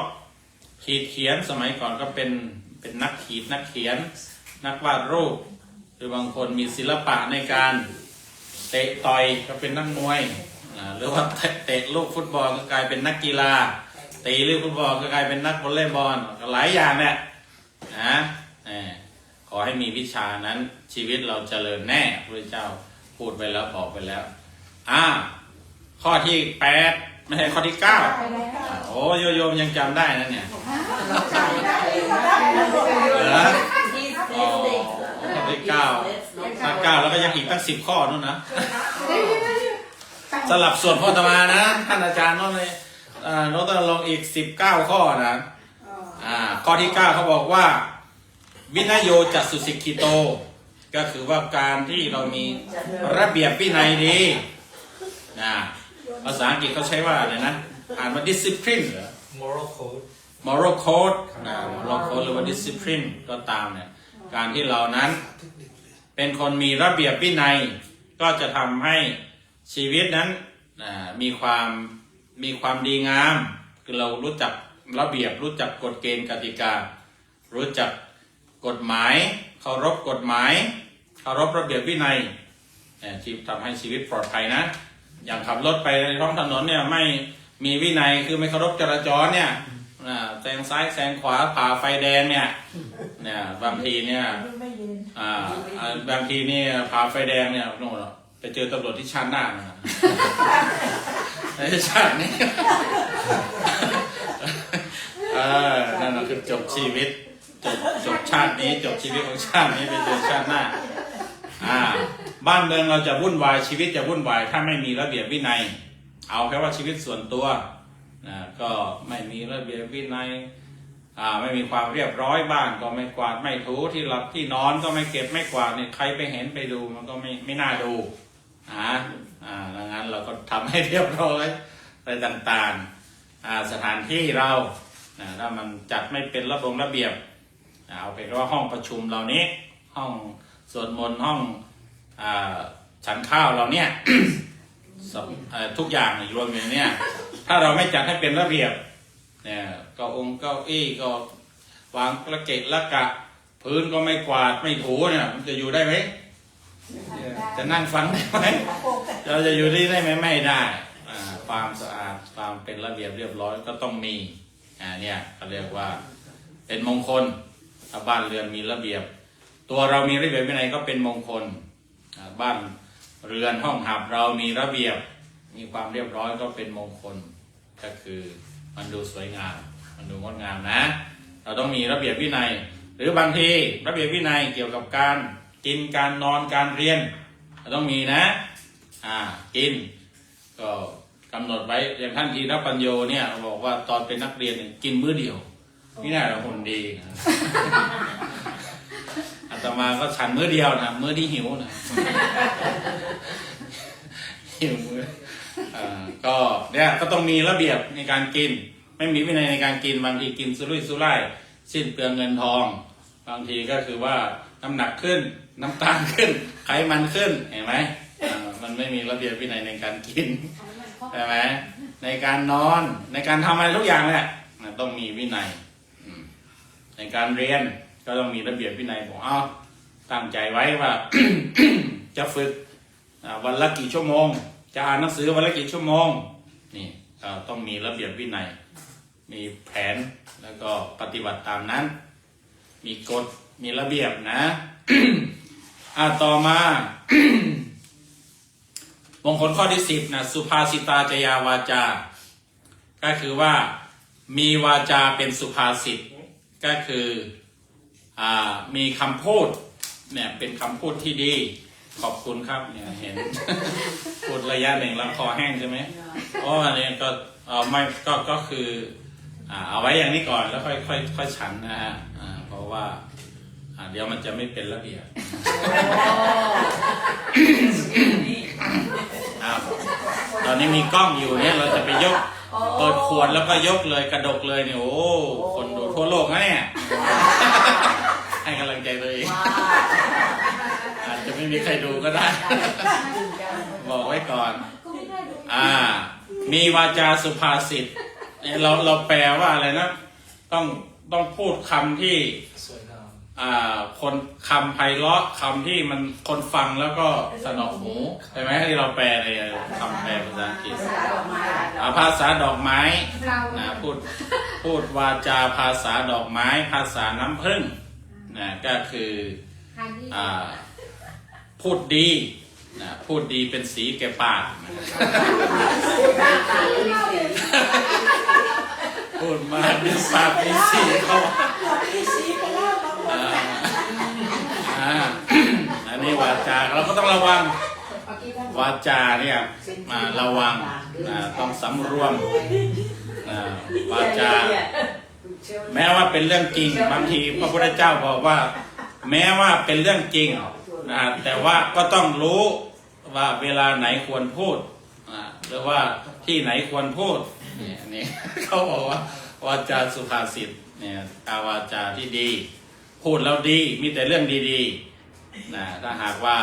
เขียนสมัยก่อนก็เป็นนักเขียนนักวาดรูป รือบางคนมีศิลปะในการเตะต่อยก็เป็นนักมวยหรือว่าเตะลูกฟุตบอลก็กลายเป็นนักกีฬาตีลูกฟุตบอลก็กลายเป็นนักวอลเลย์บอลก็หลายอย่างเนี่ยนะขอให้มีวิชานั้นชีวิตเราเจริญแน่พระเจ้าพูดไปแล้วบอกไปแล้วข้อที่8ไม่ใช่ข้อที่9โอ้โยมยังจำได้นะเนี่ยเหรอข้อที่9แล้วก็ยังอีกตั้ง10 ข้อนู่นนะสลับส่วนพ่อตมานะท่านอาจารย์นั่นเลยโน้ตลงอีก19 ข้อนะข้อที่9เขาบอกว่าวินัยโยจัสสุสิกขิโตก็คือว่าการที่เรามีระเบียบวินัยดีภาษาอังกฤษเขาใช้ว่าอะไรนะอ่านว่า discipline เหรอ moral code moral code moral code หรือว่า discipline ก็ตามเนี่ยการที่เรานั้นเป็นคนมีระเบียบวินัยก็จะทำให้ชีวิตนั้นมีความดีงามคือเรารู้จักระเบียบรู้จักกฎเกณฑ์กติการู้จักกฎหมายเคารพกฎหมายเคารพระเบียบวินัยที่ทำให้ชีวิตปลอดภัยนะอย่างขับรถไปในท้องถนนเนี่ยไม่มีวินัยคือไม่เคารพจราจรเนี่ยแซงซ้ายแซงขวาผ่าไฟแดงเนี่ยบางทีเนี่ยบางทีเนี่ยผ่าไฟแดงเนี่ยโน่นไปเจอตำรวจที่ชาติหน้าในชาตินี้นั่นคือจบชีวิตจบชาตินี้จบชีวิตของชาตินี้ไปเจอชาติหน้าบ้านเมืองเราจะวุ่นวายชีวิตจะวุ่นวายถ้าไม่มีระเบียบวินัยเอาแค่ว่าชีวิตส่วนตัวก็ไม่มีระเบียบวินัยไม่มีความเรียบร้อยบ้านก็ไม่กวาดไม่ถูที่หลับที่นอนก็ไม่เก็บไม่กวาดเนี่ยใครไปเห็นไปดูมันก็ไม่น่าดูดังนั้นเราก็ทำให้เรียบร้อยอะไรต่างๆสถานที่เราถ้ามันจัดไม่เป็นระเบียบเอาเป็นว่าห้องประชุมเรานี้ห้องสวดมนต์ห้องฉันข้าวเราเนี่ย ทุกอย่างรวมอยู่เนี่ยถ้าเราไม่จัดให้เป็นระเบียบเนี่ยเก้าอี้ก็วางระเกะระกะพื้นก็ไม่กวาดไม่ถูเนี่ยมันจะอยู่ได้ไหมจะนั่งฟังได้ไหมเราจะอยู่ได้ไหมไม่ได้ความสะอาดความเป็นระเบียบเรียบร้อยก็ต้องมีเนี่ยเขาเรียกว่าเป็นมงคลถ้าบ้านเรือนมีระเบียบตัวเรามีระเบียบวินัยก็เป็นมงคลบ้านเรือนห้องหับเรามีระเบียบมีความเรียบร้อยก็เป็นมงคลก็คือมันดูสวยงามมันดูงดงามนะเราต้องมีระเบียบวินัยหรือบางทีระเบียบวินัยเกี่ยวกับการกินการนอนการเรียนเราต้องมีนะกินก็กำหนดไว้อย่างท่านทีรปัญโยเนี่ยบอกว่าตอนเป็นนักเรียนกินมื้อเดียวนี่น่าจะหุ่นดีอาตมาก็ฉันมื้อเดียวนะมื้อที่หิวนะหิวมื้อก็เนี่ยก็ต้องมีระเบียบในการกินไม่มีวินัยในการกินบางทีกินสุรุ่ยสุร่ายสิ้นเปลืองเงินทองบางทีก็คือว่าน้ำหนักขึ้นน้ำตาลขึ้นไขมันขึ้นเห็นไหมมันไม่มีระเบียบวินัยในการกินใช่ไหมในการนอนในการทำอะไรทุกอย่างเนี่ยต้องมีวินัยในการเรียนก็ต้องมีระเบียบวินัยบอกตั้งใจไว้ว่า จะฝึกวันละกี่ชั่วโมงจะอ่านหนังสือวันละกี่ชั่วโมงนี่ต้องมีระเบียบวินัยมีแผนแล้วก็ปฏิบัติตามนั้นมีกฎมีระเบียบนะ ต่อมา มงคลข้อที่10นะสุภาษิตาจยาวาจาก็คือว่ามีวาจาเป็นสุภาษิตก็คือมีคำพูดเนี่ยเป็นคำพูดที่ดีขอบคุณครับเนี่ยเห็น พูดระยะหนึ่งลำคอแห้งใช่ไหมเพราะอันนี้ก็ไม่ก็คือเอาไว้อย่างนี้ก่อนแล้วค่อยฉันนะฮะเพราะว่าเดี๋ยวมันจะไม่เป็นระเบียบ ตอนนี้มีกล้องอยู่เนี่ยเราจะไปยกเปิดขวดแล้วก็ยกเลยกระดกเลยเนี่ยโอ้คนดูทั่วโลกนะเนี่ย ให้กำลังใจตัวเองอาจจะไม่มีใครดูก็ได้ บอกไว้ก่อนมีวาจาสุภาษิตเราแปลว่าอะไรนะต้องพูดคำที่ สวยงาม คนคำไพเราะคำที่มันคนฟังแล้วก็สนอหูใช่ไหมที่เราแปลในคำแปลภาษาอังกฤษ ภาษาดอกไม้ ภาษาดอกไม้ เรา พูดวาจาภาษาดอกไม้ ภาษาน้ำผึ้งก็คือ ทางที่ พูดดีพูดดีเป็นสีแก่ปากพูดมาเป็นปากเป็นสีเขาอันนี้วาจาเราก็ต้องระวังวาจาเนี่ยระวังต้องสำรวมวาจาแม้ว่าเป็นเรื่องจริงบางทีพระพุทธเจ้าบอกว่า แม้ว่าเป็นเรื่องจริงแต่ว่าก็ต้องรู้ว่าเวลาไหนควรพูดหรือว่าที่ไหนควรพูดนี่ เขาบอกว่าวาจาสุภาษิตเนี่ยวาจาที่ดีพูดแล้วดีมีแต่เรื่องดีๆถ้าหากว่า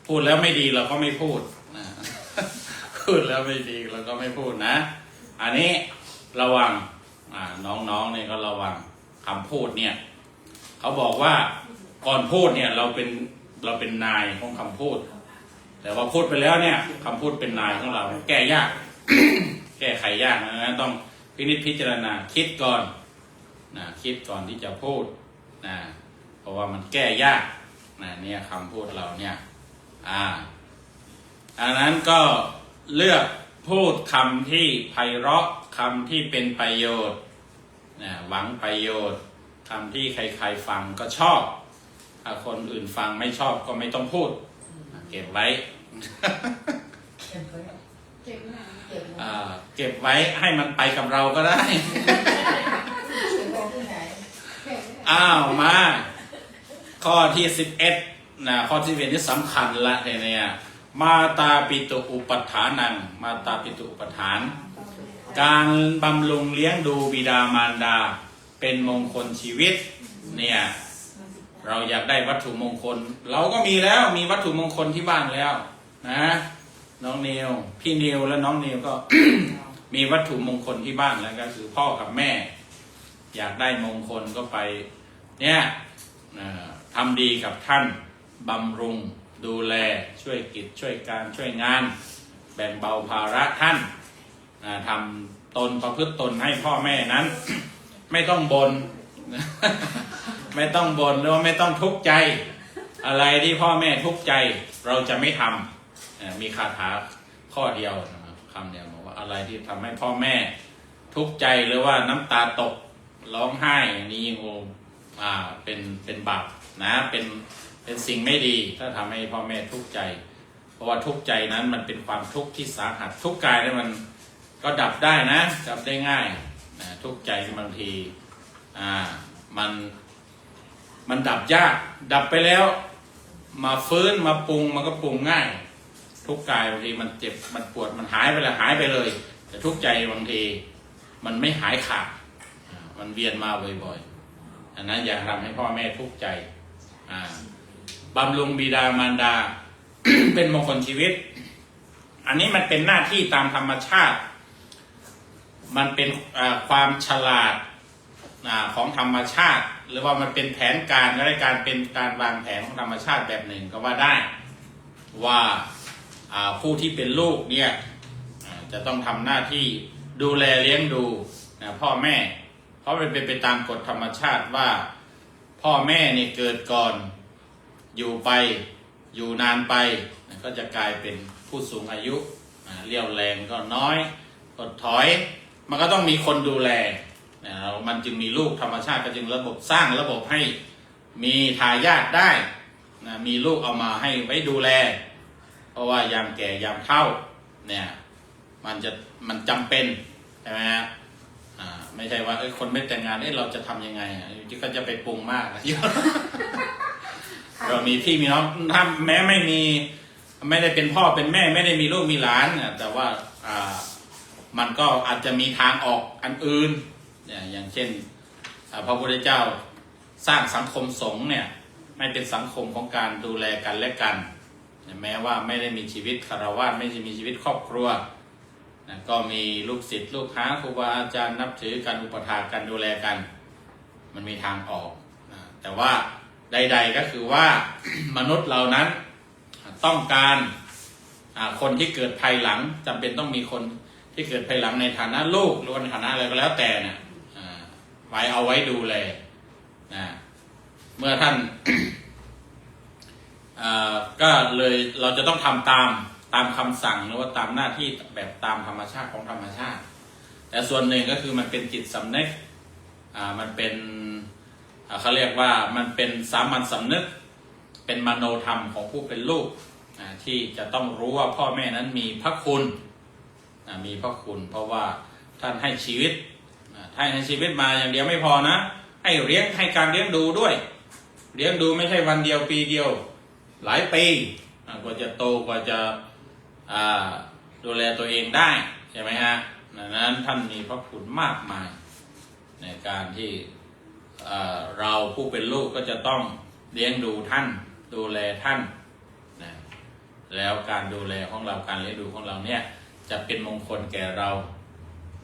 พูดแล้วไม่ดีเราก็ไม่พูดพูดแล้วไม่ดีเราก็ไม่พูดนะอันนี้ระวังน้องๆเนี่ยก็ระวังคำพูดเนี่ยเขาบอกว่าก่อนพูดเนี่ยเราเป็นนายของคำพูดแต่ว่าพูดไปแล้วเนี่ยคำพูดเป็นนายของเราแก้ยาก แก้ไขยากนะต้องพินิจพิจารณาคิดก่อนคิดก่อนที่จะพูดเพราะว่ามันแก้ยากเนี่ยคำพูดเราเนี่ยอันนั้นก็เลือกพูดคำที่ไพเราะคำที่เป็นประโยชน์หวังประโยชน์คำที่ใครๆฟังก็ชอบถ้าคนอื่นฟังไม่ชอบก็ไม่ต้องพูดเก็บไว้เก็บไว้ให้มันไปกับเราก็ได้ มาข้อที่11ข้อที่11นี่สำคัญละเนี่ยมาตาปิตุอุปทานังมาตาปิตุอุปทาน การบำรุงเลี้ยงดูบิดามารดาเป็นมงคลชีวิตเนี่ยเราอยากได้วัตถุมงคลเราก็มีแล้วมีวัตถุมงคลที่บ้านแล้วนะน้องนิวพี่นิวและน้องนิวก็ มีวัตถุมงคลที่บ้านแล้วก็คือพ่อกับแม่อยากได้มงคลก็ไปเนี่ยทำดีกับท่านบำรุงดูแลช่วยกิจช่วยการช่วยงานแบ่งเบาภาระท่านทำตนประพฤติตนให้พ่อแม่นั้น ไม่ต้องบน ไม่ต้องบ่นหรือว่าไม่ต้องทุกข์ใจอะไรที่พ่อแม่ทุกข์ใจเราจะไม่ทำมีคาถาข้อเดียวนะครับคำเดียวบอกว่าอะไรที่ทำให้พ่อแม่ทุกข์ใจหรือว่าน้ำตาตกร้องไห้อย่างนี้ยิ่งเป็นบาปนะเป็นสิ่งไม่ดีถ้าทำให้พ่อแม่ทุกข์ใจเพราะว่าทุกข์ใจนั้นมันเป็นความทุกข์ที่สาหัสทุกข์กายเนี่ยมันก็ดับได้นะดับได้ง่ายทุกข์ใจบางทีมันดับยากดับไปแล้วมาฟื้นมาปรุงมันก็ปรุงง่ายทุกข์กายบางทีมันเจ็บมันปวดมันหายไปแล้วหายไปเลยแต่ทุกข์ใจบางทีมันไม่หายขาดมันเวียนมาบ่อยๆอันนั้นอย่าทำให้พ่อแม่ทุกข์ใจบำรุงบิดามารดา เป็นมงคลชีวิตอันนี้มันเป็นหน้าที่ตามธรรมชาติมันเป็นความฉลาดของธรรมชาติหรือว่ามันเป็นแผนการและการเป็นการวางแผนของธรรมชาติแบบหนึ่งก็ว่าได้ว่าผู้ที่เป็นลูกเนี่ยจะต้องทำหน้าที่ดูแลเลี้ยงดูพ่อแม่เพราะมันเป็นไปตามกฎธรรมชาติว่าพ่อแม่นี่เกิดก่อนอยู่ไปอยู่นานไปก็จะกลายเป็นผู้สูงอายุเรี่ยวแรงก็น้อยถดถอยมันก็ต้องมีคนดูแลมันจึงมีลูกธรรมชาติก็จึงระบบสร้างระบบให้มีทายาทได้มีลูกเอามาให้ไว้ดูแลเพราะว่ายามแก่ยามเฒ่าเนี่ยมันจำเป็นใช่ไหมฮะไม่ใช่ว่าคนไม่แต่งงานเราจะทำยังไงก็จะไปปรุงมากเรามีพี่มีน้องถ้าแม้ไม่ได้เป็นพ่อเป็นแม่ไม่ได้มีลูกมีหลานแต่ว่ามันก็อาจจะมีทางออกอันอื่นอย่างเช่นพระพุทธเจ้าสร้างสังคมสงฆ์เนี่ยไม่เป็นสังคมของการดูแลกันและกันแม้ว่าไม่ได้มีชีวิตคฤหัสถ์ไม่ได้มีชีวิตครอบครัวก็มีลูกศิษย์ลูกหาครูบาอาจารย์นับถือกันอุปถากกันดูแลกันมันมีทางออกแต่ว่า ใดๆก็คือว่า มนุษย์เรานั้นต้องการคนที่เกิดภายหลังจำเป็นต้องมีคนที่เกิดภายหลังในฐานะลูกหรือในฐานะอะไรก็แล้วแต่เนี่ยไว้เอาไว้ดูแลนะเมื่อท่าน ก็เลยเราจะต้องทำตามคำสั่งหรือว่าตามหน้าที่แบบตามธรรมชาติของธรรมชาติแต่ส่วนหนึ่งก็คือมันเป็นจิตสำนึกมันเป็นเขาเรียกว่ามันเป็นสามัญสำนึกเป็นมโนธรรมของผู้เป็นลูกที่จะต้องรู้ว่าพ่อแม่นั้นมีพระคุณมีพระคุณเพราะว่าท่านให้ชีวิตท่านให้ชีวิตมาอย่างเดียวไม่พอนะให้การเลี้ยงดูด้วยเลี้ยงดูไม่ใช่วันเดียวปีเดียวหลายปีกว่าจะโตกว่าจะดูแลตัวเองได้ใช่ไหมฮะดังนั้นท่านมีพระคุณมากมายในการที่เราผู้เป็นลูกก็จะต้องเลี้ยงดูท่านดูแลท่านนะแล้วการดูแลของเราการเลี้ยงดูของเราเนี่ยจะเป็นมงคลแก่เรา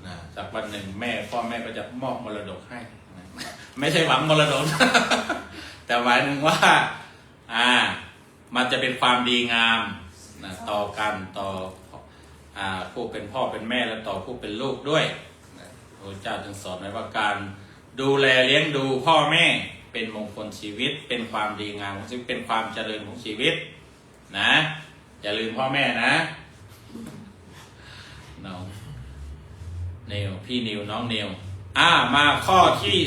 นะจากวันหนึ่งพ่อแม่ก็จะมอบมรดกให้นะไม่ใช่หวังมรดก แต่หมายถึงว่ามันจะเป็นความดีงามนะต่อกันต่อผู้เป็นพ่อเป็นแม่และต่อผู้เป็นลูกด้วยนะพระเจ้าจึงสอนไว้ว่าการดูแลเลี้ยงดูพ่อแม่เป็นมงคลชีวิตเป็นความดีงามของชีวิตเป็นความเจริญของชีวิตนะอย่าลืมพ่อแม่นะน้องนิวพี่นิวน้องนิวมาข้อที่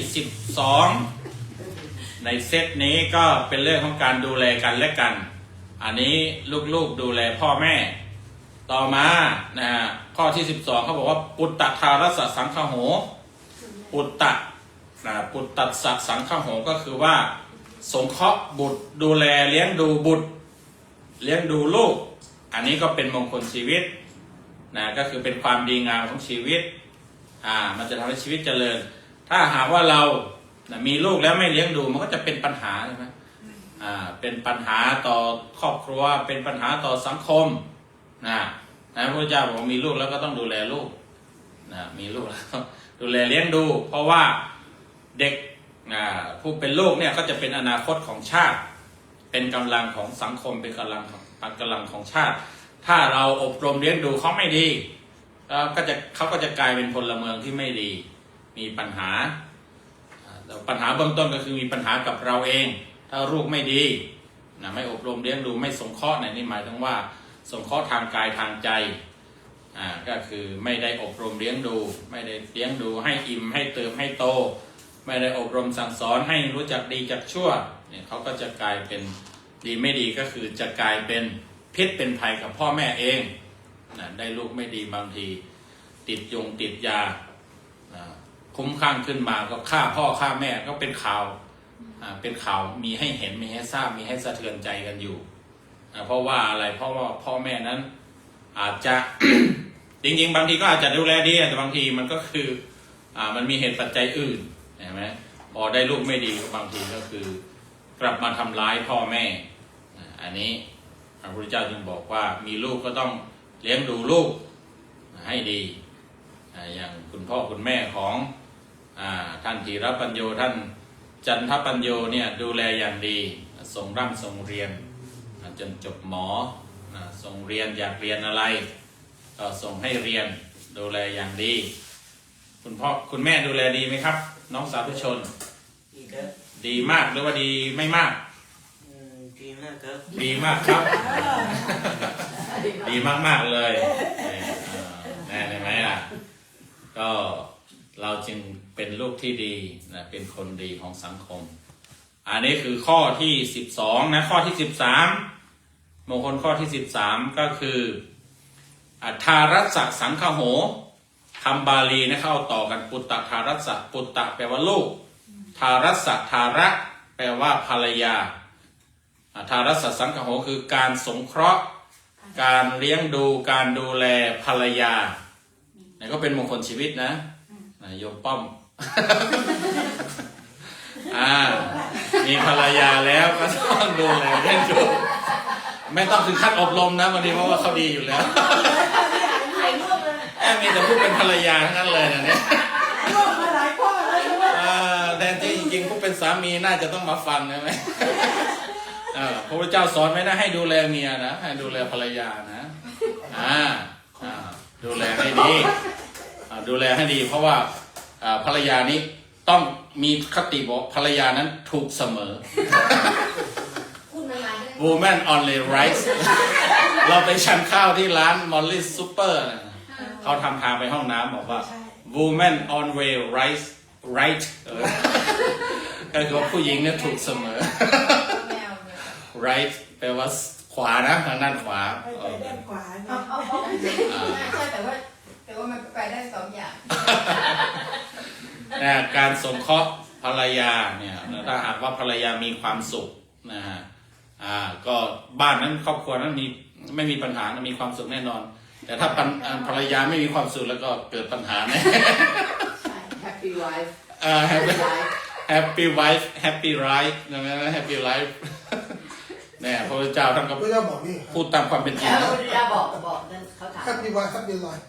12ในเซตนี้ก็เป็นเรื่องของการดูแลกันและกันอันนี้ลูกๆดูแลพ่อแม่ต่อมานะข้อที่12เขาบอกว่าปุตตทารสสังคโหปุตตะปุตตัสสะสังฆโหก็คือว่าสงเคราะห์บุตรดูแลเลี้ยงดูบุตรเลี้ยงดูลูกอันนี้ก็เป็นมงคลชีวิตนะก็คือเป็นความดีงามของชีวิตมันจะทำให้ชีวิตเจริญถ้าหากว่าเรามีลูกแล้วไม่เลี้ยงดูมันก็จะเป็นปัญหาใช่ไหมเป็นปัญหาต่อครอบครัวเป็นปัญหาต่อสังคมนะพระพุทธเจ้าบอกว่ามีลูกแล้วก็ต้องดูแลลูกมีลูกแล้วดูแลเลี้ยงดูเพราะว่าเด็กผู้เป็นลูกเนี่ยก็จะเป็นอนาคตของชาติเป็นกำลังของสังคมเป็นกำลังของชาติถ้าเราอบรมเลี้ยงดูเขาไม่ดีเขาก็จะกลายเป็นพลเมืองที่ไม่ดีมีปัญหาเบื้องต้นก็คือมีปัญหากับเราเองถ้าลูกไม่ดีไม่อบรมเลี้ยงดูไม่สงเคราะห์นี่หมายถึงว่าสงเคราะห์ทางกายทางใจก็คือไม่ได้อบรมเลี้ยงดูไม่ได้เลี้ยงดูให้อิ่มให้เติมให้โตไม่ได้อบรมสั่งสอนให้รู้จักดีจักชั่วเนี่ยเขาก็จะกลายเป็นดีไม่ดีก็คือจะกลายเป็นพิษเป็นภัยกับพ่อแม่เองได้ลูกไม่ดีบางทีติดยาคุ้มคลั่งขึ้นมาก็ฆ่าพ่อฆ่าแม่ก็เป็นข่าวมีให้เห็นมีให้ทราบมีให้สะเทือนใจกันอยู่เพราะว่าอะไรเพราะว่าพ่อแม่นั้นอาจจะ จริงๆบางทีก็อาจจะดูแลดีแต่บางทีมันก็คือมันมีเหตุปัจจัยอื่นเห็นไหมพอได้ลูกไม่ดีบางทีก็คือกลับมาทำร้ายพ่อแม่อันนี้พระพุทธเจ้าจึงบอกว่ามีลูกก็ต้องเลี้ยงดูลูกให้ดีอย่างคุณพ่อคุณแม่ของท่านธีรปัญโยท่านจันทปัญโยเนี่ยดูแลอย่างดีส่งร่ำส่งเรียนจนจบหมอส่งเรียนอยากเรียนอะไรก็ส่งให้เรียนดูแลอย่างดีคุณพ่อคุณแม่ดูแลดีไหมครับน้องสาธุชนดีมากหรือว่าดีไม่มากดีมากครับดีมากครับดีมากๆเลยแน่ไหมล่ะก็เราจึงเป็นลูกที่ดีนะเป็นคนดีของสังคมอันนี้คือข้อที่12นะข้อที่13มงคลข้อที่13ก็คือทารัสสะสังฆโหคำบาลีนะเข้าต่อกันปุตตะทารัสสะปุตตะแปลว่าลูกทารัสสะทาระแปลว่าภรรยาทารัสสะสังฆโหคือการสงเคราะห์การเลี้ยงดูการดูแลภรรยานี่ก็เป็นมงคลชีวิตนะโยมป้อม มีภรรยาแล้วก็ต้องดูแลเลี้ยงดูไม่ต้องถึงขั้นอบรมนะบางทีเพราะว่าเขาดีอยู่แล้วมีแต่ผู้เป็นภรรยาทั้งนั้นเลยนะเนี่ย ลูกมาหลายพ่อแล้วใช่ไหม แทนที่จริงๆผู้เป็นสามีน่าจะต้องมาฟังใช่ไหมพระพุทธเจ้าสอนไว้นะให้ดูแลเมียนะให้ดูแลภรรยานะดูแลให้ดีดูแลให้ดี เพราะว่าภรรยานี้ต้องมีคติบอกภรรยานั้นถูกเสมอ Woman only rights เราไปชันข้าวที่ร้าน Molly Super เขาทำทางไปห้องน้ำบอกว่า Woman only rights right ก็คือว่าผู้หญิงเนี่ยถูกเสมอ right แปลว่าขวานะทางด้านขวา ไปด้านขวา ใช่แต่ว่ามันไปได้สองอย่าง การสงเคราะห์ภรรยาเนี่ยถ้าหากว่าภรรยามีความสุขนะฮะก็บ้านนั้นครอบครัวนั้นไม่มีปัญหามีความสุขแน่นอน แต่ถ้าภรรยาไม่มีความสุขแล้วก็เกิดปัญหาแน่ Happy wife Happy wife Happy life นะ Happy life เนี่ยพระพุทธเจ้าท่านก็ พระเจ้าบอกนี่ พูดตามความเป็นจริง แล้ว นะ เราบอกนั่นเขาถาม แฮปปี้ไวท์แฮปปี้ไลฟ์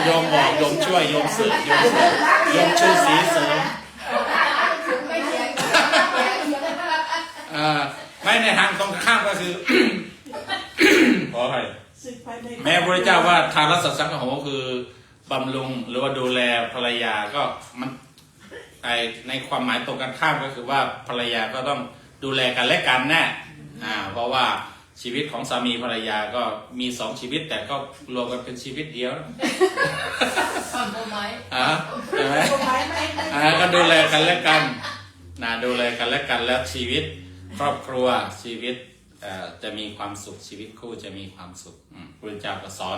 โยมบอกโยมช่วยโยมสืบโยมชื่อสีเสริม ไม่เถียง ไม่ในทางตรงข้ามก็คือ ขออภัย สึกไปใน แม้พระเจ้าว่าทานรัศสังฆโหคือบำรุงหรือว่าดูแลภรรยาก็มันในความหมายตรงกันข้ามก็คือว่าภรรยาก็ต้องดูแลกันและกันแน่เพราะว่าชีวิตของสามีภรรยาก็มี2ชีวิตแต่ก็รวมกันเป็นชีวิตเดียว คอมโพไมซ์ ใช่ไหม ตัวไม้ไม่ ก็ดูแลกันและกันดูแลกันและกันแล้วชีวิตครอบครัวชีวิตจะมีความสุขชีวิตคู่จะมีความสุขพระเจ้าก็สอ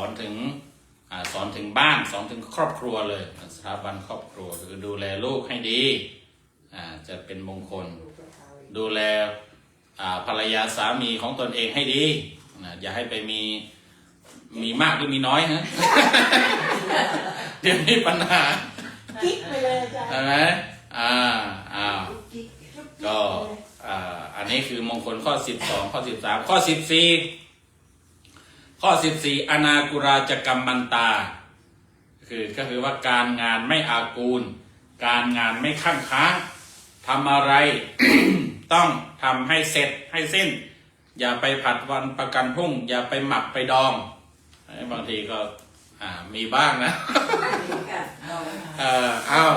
นถึงบ้านสอนถึงครอบครัวเลยสถาบันครอบครัวคือดูแลลูกให้ดีจะเป็นมงคลดูแลภรรยาสามีของตนเองให้ดีอย่าให้ไปมีมากหรือมีน้อยฮะ เดี๋ยวมีปัญหา กิ๊กไปเลยอาจารย์ ใช่ไหมก็อันนี้คือมงคลข้อ12ข้อ13ข้อ14อนากุราจกรรมมันตาก็คือว่าการงานไม่อากูลการงานไม่ข้างค้างทำอะไร ต้องทำให้เสร็จให้สิ้นอย่าไปผัดวันประกันพรุ่งอย่าไปหมักไปดองบางทีก็มีบ้างนะ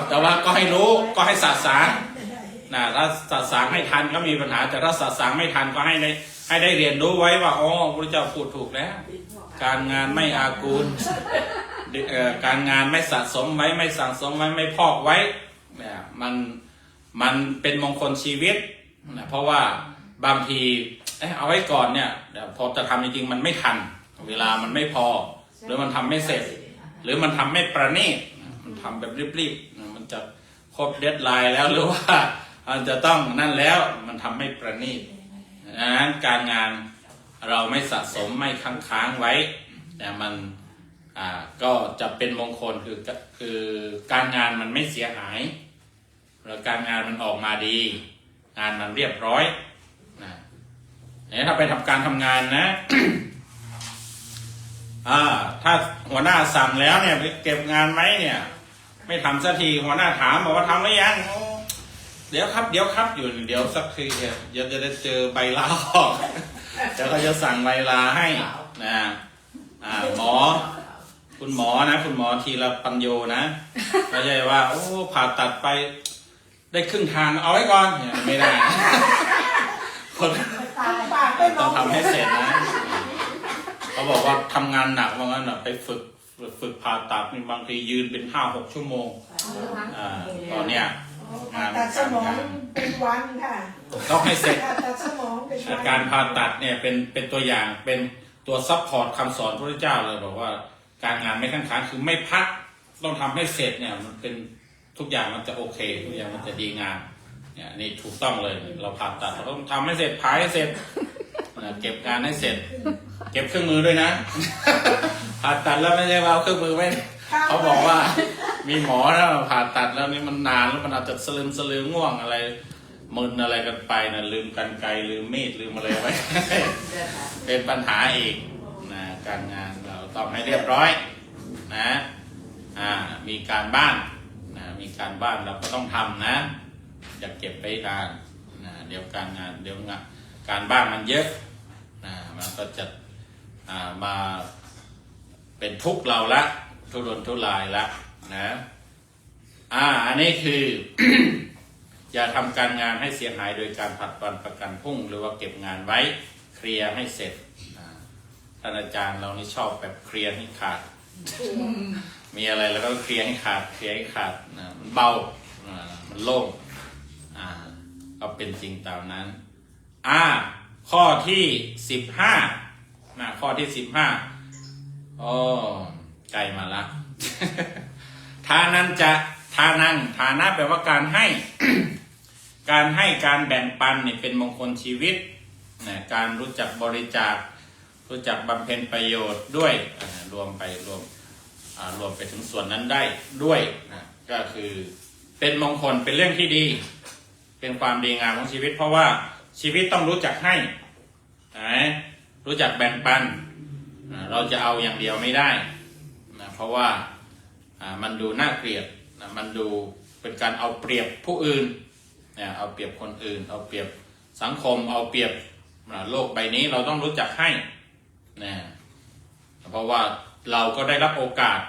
แต่ว่าก็ให้รู้ก็ให้สะสางถ้าสะสางให้ทันก็มีปัญหาแต่ถ้าสะสางไม่ทันก็ให้ได้เรียนรู้ไว้ว่าอ๋อพระเจ้าพูดถูกแล้วการงานไม่อากูลการงานไม่สะสมไว้ไม่สั่งสมไว้ไม่พอกไว้เนี่ยมันเป็นมงคลชีวิตนะเพราะว่าบางทีเอาไว้ก่อนเนี่ยพอจะทำจริงๆมันไม่ทันเวลามันไม่พอหรือมันทำไม่เสร็จหรือมันทำไม่ประณีตมันทำแบบรีบๆมันจะครบเดดไลน์แล้วหรือว่ามันจะต้องนั่นแล้วมันทำไม่ประณีตดังนั้นการงานเราไม่สะสมไม่ค้างไว้แต่มันก็จะเป็นมงคลคือการงานมันไม่เสียหายแล้วการงานมันออกมาดีงานมันเรียบร้อยถ้าไปทำการทำงานนะ ถ้าหัวหน้าสั่งแล้วเนี่ยไปเก็บงานไหมเนี่ยไม่ทำสักทีหัวหน้าถามบอกว่าทำหรือยังเดี๋ยวครับอยู่เดี๋ยวสักทีเดี๋ยวจะได้เจอใบลาออกเดี๋ยวเขาจะสั่งใบลาให้นะคุณหมอนะคุณหมอทีละปัญโยนะไม่ใช่ว่าโอ้ผ่าตัดไปได้ครึ่งทางเอาไว้ก่อนไม่ได้ต้องทำให้เสร็จนะเขาบอกว่าทำงานหนักว่างั้นไปฝึกผ่าตัดนี่บางทียืนเป็น 5-6 ชั่วโมงตอนเนี้ยงาน ตัดสมองเป็นวันค่ะ ต้องให้เสร็จ ตัดสมองเป็นวัน การผ่าตัดเนี่ยเป็นตัวอย่างเป็นตัวซัพพอร์ตคำสอนพระพุทธเจ้าเลยบอกว่าการงานไม่ค้างคือไม่พักต้องทำให้เสร็จเนี่ยมันเป็นทุกอย่างมันจะโอเคทุกอย่างมันจะดีงามเนี่ยนี่ถูกต้องเลยเราผ่าตัดเราต้องทำให้เสร็จผ่าให้เสร็จเก็บงานให้เสร็จเก็บเครื่องมือด้วยนะ ผ่าตัดแล้วไม่ใช่ว่าเอาเครื่องมือไว้เขาบอกว่ามีหมอถ้าผ่าตัดแล้วนี่มันนานแล้วมันอาจจะสลืมง่วงอะไรมึนอะไรกันไปนะลืมกรรไกรลืมมีดลืมอะไรไว้ เป็นปัญหาอีกนะการงานเราต้องให้เรียบร้อยนะมีการบ้าน การบ้านเราก็ต้องทำนะอย่าเก็บไปนานนะเดี๋ยวการงานเดี๋ยวงานการบ้านมันเยอะนะมันก็จะมาเป็นทุกข์เราละทุรนทุรายละนะอันนี้คือ อย่าทำการงานให้เสียหายโดยการผัดวันประกันพรุ่งหรือว่าเก็บงานไว้เคลียร์ให้เสร็จท่านอาจารย์เรานี่ชอบแบบเคลียร์ให้ขาด มีอะไรแล้วก็เคลียร์ให้ขาดเคลียร์ให้ขาดนะมันเบามันโล่งก็เป็นจริงตามนั้นข้อที่15นะข้อที่15โอ้ไกลมาละ ทานันจะทานังฐานะแปลว่าการให้ การให้การแบ่งปันนี่เป็นมงคลชีวิตนะการรู้จักบริจาครู้จักบำเพ็ญประโยชน์ด้วยรวมไปถึงส่วนนั้นได้ด้วยนะก็คือเป็นมงคลเป็นเรื่องที่ดีเป็นความดีงามของชีวิตเพราะว่าชีวิตต้องรู้จักให้รู้จักแบ่งปันเราจะเอาอย่างเดียวไม่ได้นะเพราะว่ามันดูน่าเกลียดนะมันดูเป็นการเอาเปรียบผู้อื่นเอาเปรียบคนอื่นเอาเปรียบสังคมเอาเปรียบโลกใบนี้เราต้องรู้จักให้นะเพราะว่าเราก็ได้รับโอกาส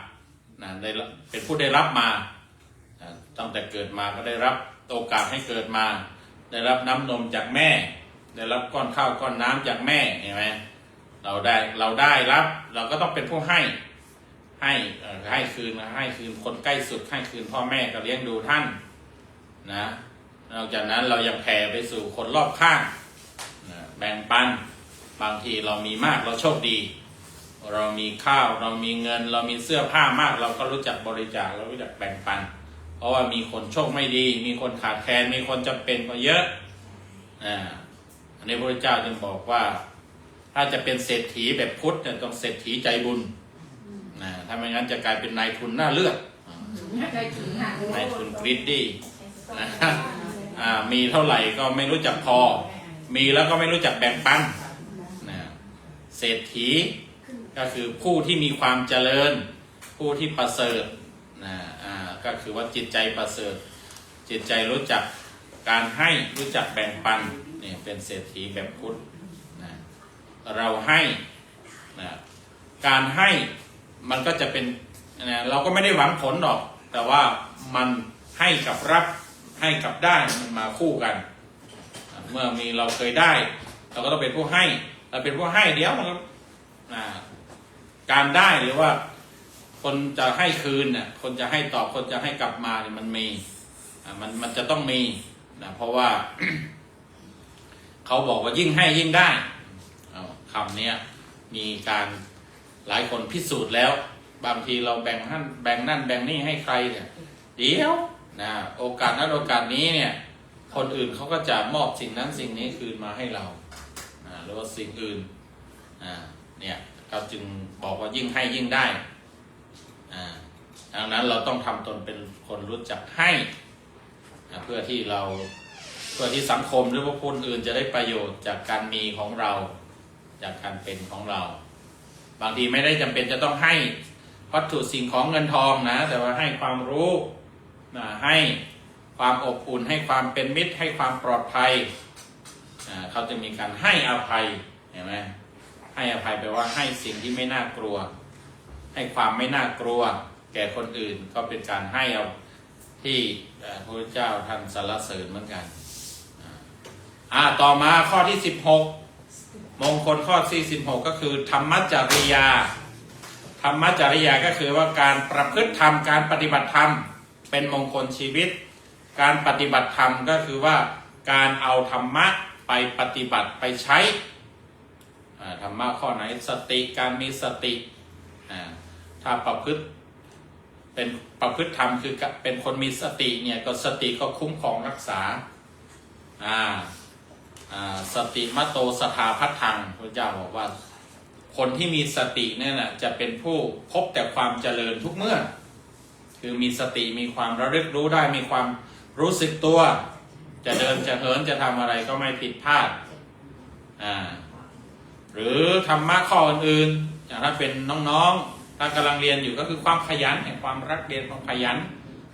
นะได้เป็นผู้ได้รับมาตั้งแต่เกิดมาก็ได้รับโอกาสให้เกิดมาได้รับน้ำนมจากแม่ได้รับก้อนข้าวก้อนน้ำจากแม่เห็นไหมเราได้รับเราก็ต้องเป็นผู้ให้คืนให้คืนคนใกล้สุดให้คืนพ่อแม่ก็เลี้ยงดูท่านนะนอกจากนั้นเรายังแผ่ไปสู่คนรอบข้างแบ่งปันบางทีเรามีมากเราโชคดีเรามีข้าวเรามีเงินเรามีเสื้อผ้ามากเราก็รู้จักบริจาคเรารู้จักแบ่งปันเพราะว่ามีคนโชคไม่ดีมีคนขาดแคลนมีคนจำเป็นก็เยอะอันนี้พระพุทธเจ้าจึงบอกว่าถ้าจะเป็นเศรษฐีแบบพุทธเนี่ยต้องเศรษฐีใจบุญถ้าไม่งั้นจะกลายเป็นนายทุนหน้าเลือดนายทุนกรีดดี้มีเท่าไหร่ก็ไม่รู้จักพอมีแล้วก็ไม่รู้จักแบ่งปันเศรษฐีก็คือผู้ที่มีความเจริญผู้ที่ประเสริฐก็คือว่าจิตใจประเสริฐจิตใจรู้จักการให้รู้จักแบ่งปันนี่เป็นเศรษฐีแบบพุทธเราให้การให้มันก็จะเป็นเราก็ไม่ได้หวังผลหรอกแต่ว่ามันให้กับรับให้กับได้มันมาคู่กันเมื่อมีเราเคยได้เราก็ต้องเป็นผู้ให้เราเป็นผู้ให้เดี๋ยวมันก็การได้หรือว่าคนจะให้คืนเนี่ยคนจะให้ตอบคนจะให้กลับมาเนี่ยมันมีมันจะต้องมีนะเพราะว่า เขาบอกว่ายิ่งให้ยิ่งได้คำนี้มีการหลายคนพิสูจน์แล้วบางทีเราแบ่งนั่นแบ่งนี่ให้ใครเนี่ยเดี๋ยวโอกาสนั้นโอกาสนี้เนี่ยคนอื่นเขาก็จะมอบสิ่งนั้นสิ่งนี้คืนมาให้เราหรือว่าสิ่งอื่นเนี่ยเราจึงบอกว่ายิ่งให้ยิ่งได้ดังนั้นเราต้องทำตนเป็นคนรู้จักให้เพื่อที่สังคมหรือว่าคนอื่นจะได้ประโยชน์จากการมีของเราจากการเป็นของเราบางทีไม่ได้จำเป็นจะต้องให้วัตถุสิ่งของเงินทองนะแต่ว่าให้ความรู้ให้ความอบอุ่นให้ความเป็นมิตรให้ความปลอดภัยเขาจะมีการให้อภัยเห็นไหมให้อภัยแปลว่าให้สิ่งที่ไม่น่ากลัวให้ความไม่น่ากลัวแก่คนอื่นก็เป็นการให้เอาที่พระพุทธเจ้าท่านสรรเสริญเหมือนกันต่อมาข้อที่16มงคลข้อที่16ก็คือธรรมจริยาธรรมจริยาก็คือว่าการประพฤติธรรมการปฏิบัติธรรมเป็นมงคลชีวิตการปฏิบัติธรรมก็คือว่าการเอาธรรมะไปปฏิบัติไปใช้ธรรมะข้อไหนสติการมีสติถ้าประพฤติธรรมคือเป็นคนมีสติเนี่ยก็สติก็คุ้มครองรักษาสติมโตสถาพัทธังพระเจ้าบอกว่าคนที่มีสติเนี่ยนะจะเป็นผู้พบแต่ความเจริญทุกเมื่อคือมีสติมีความระลึกรู้ได้มีความรู้สึกตัวจะเดินจะเหินจะทำอะไรก็ไม่ผิดพลาดหรือธรรมะข้ออื่นๆอย่างถ้าเป็นน้องๆถ้ากำลังเรียนอยู่ก็คือความขยันความรักเรียนความขยัน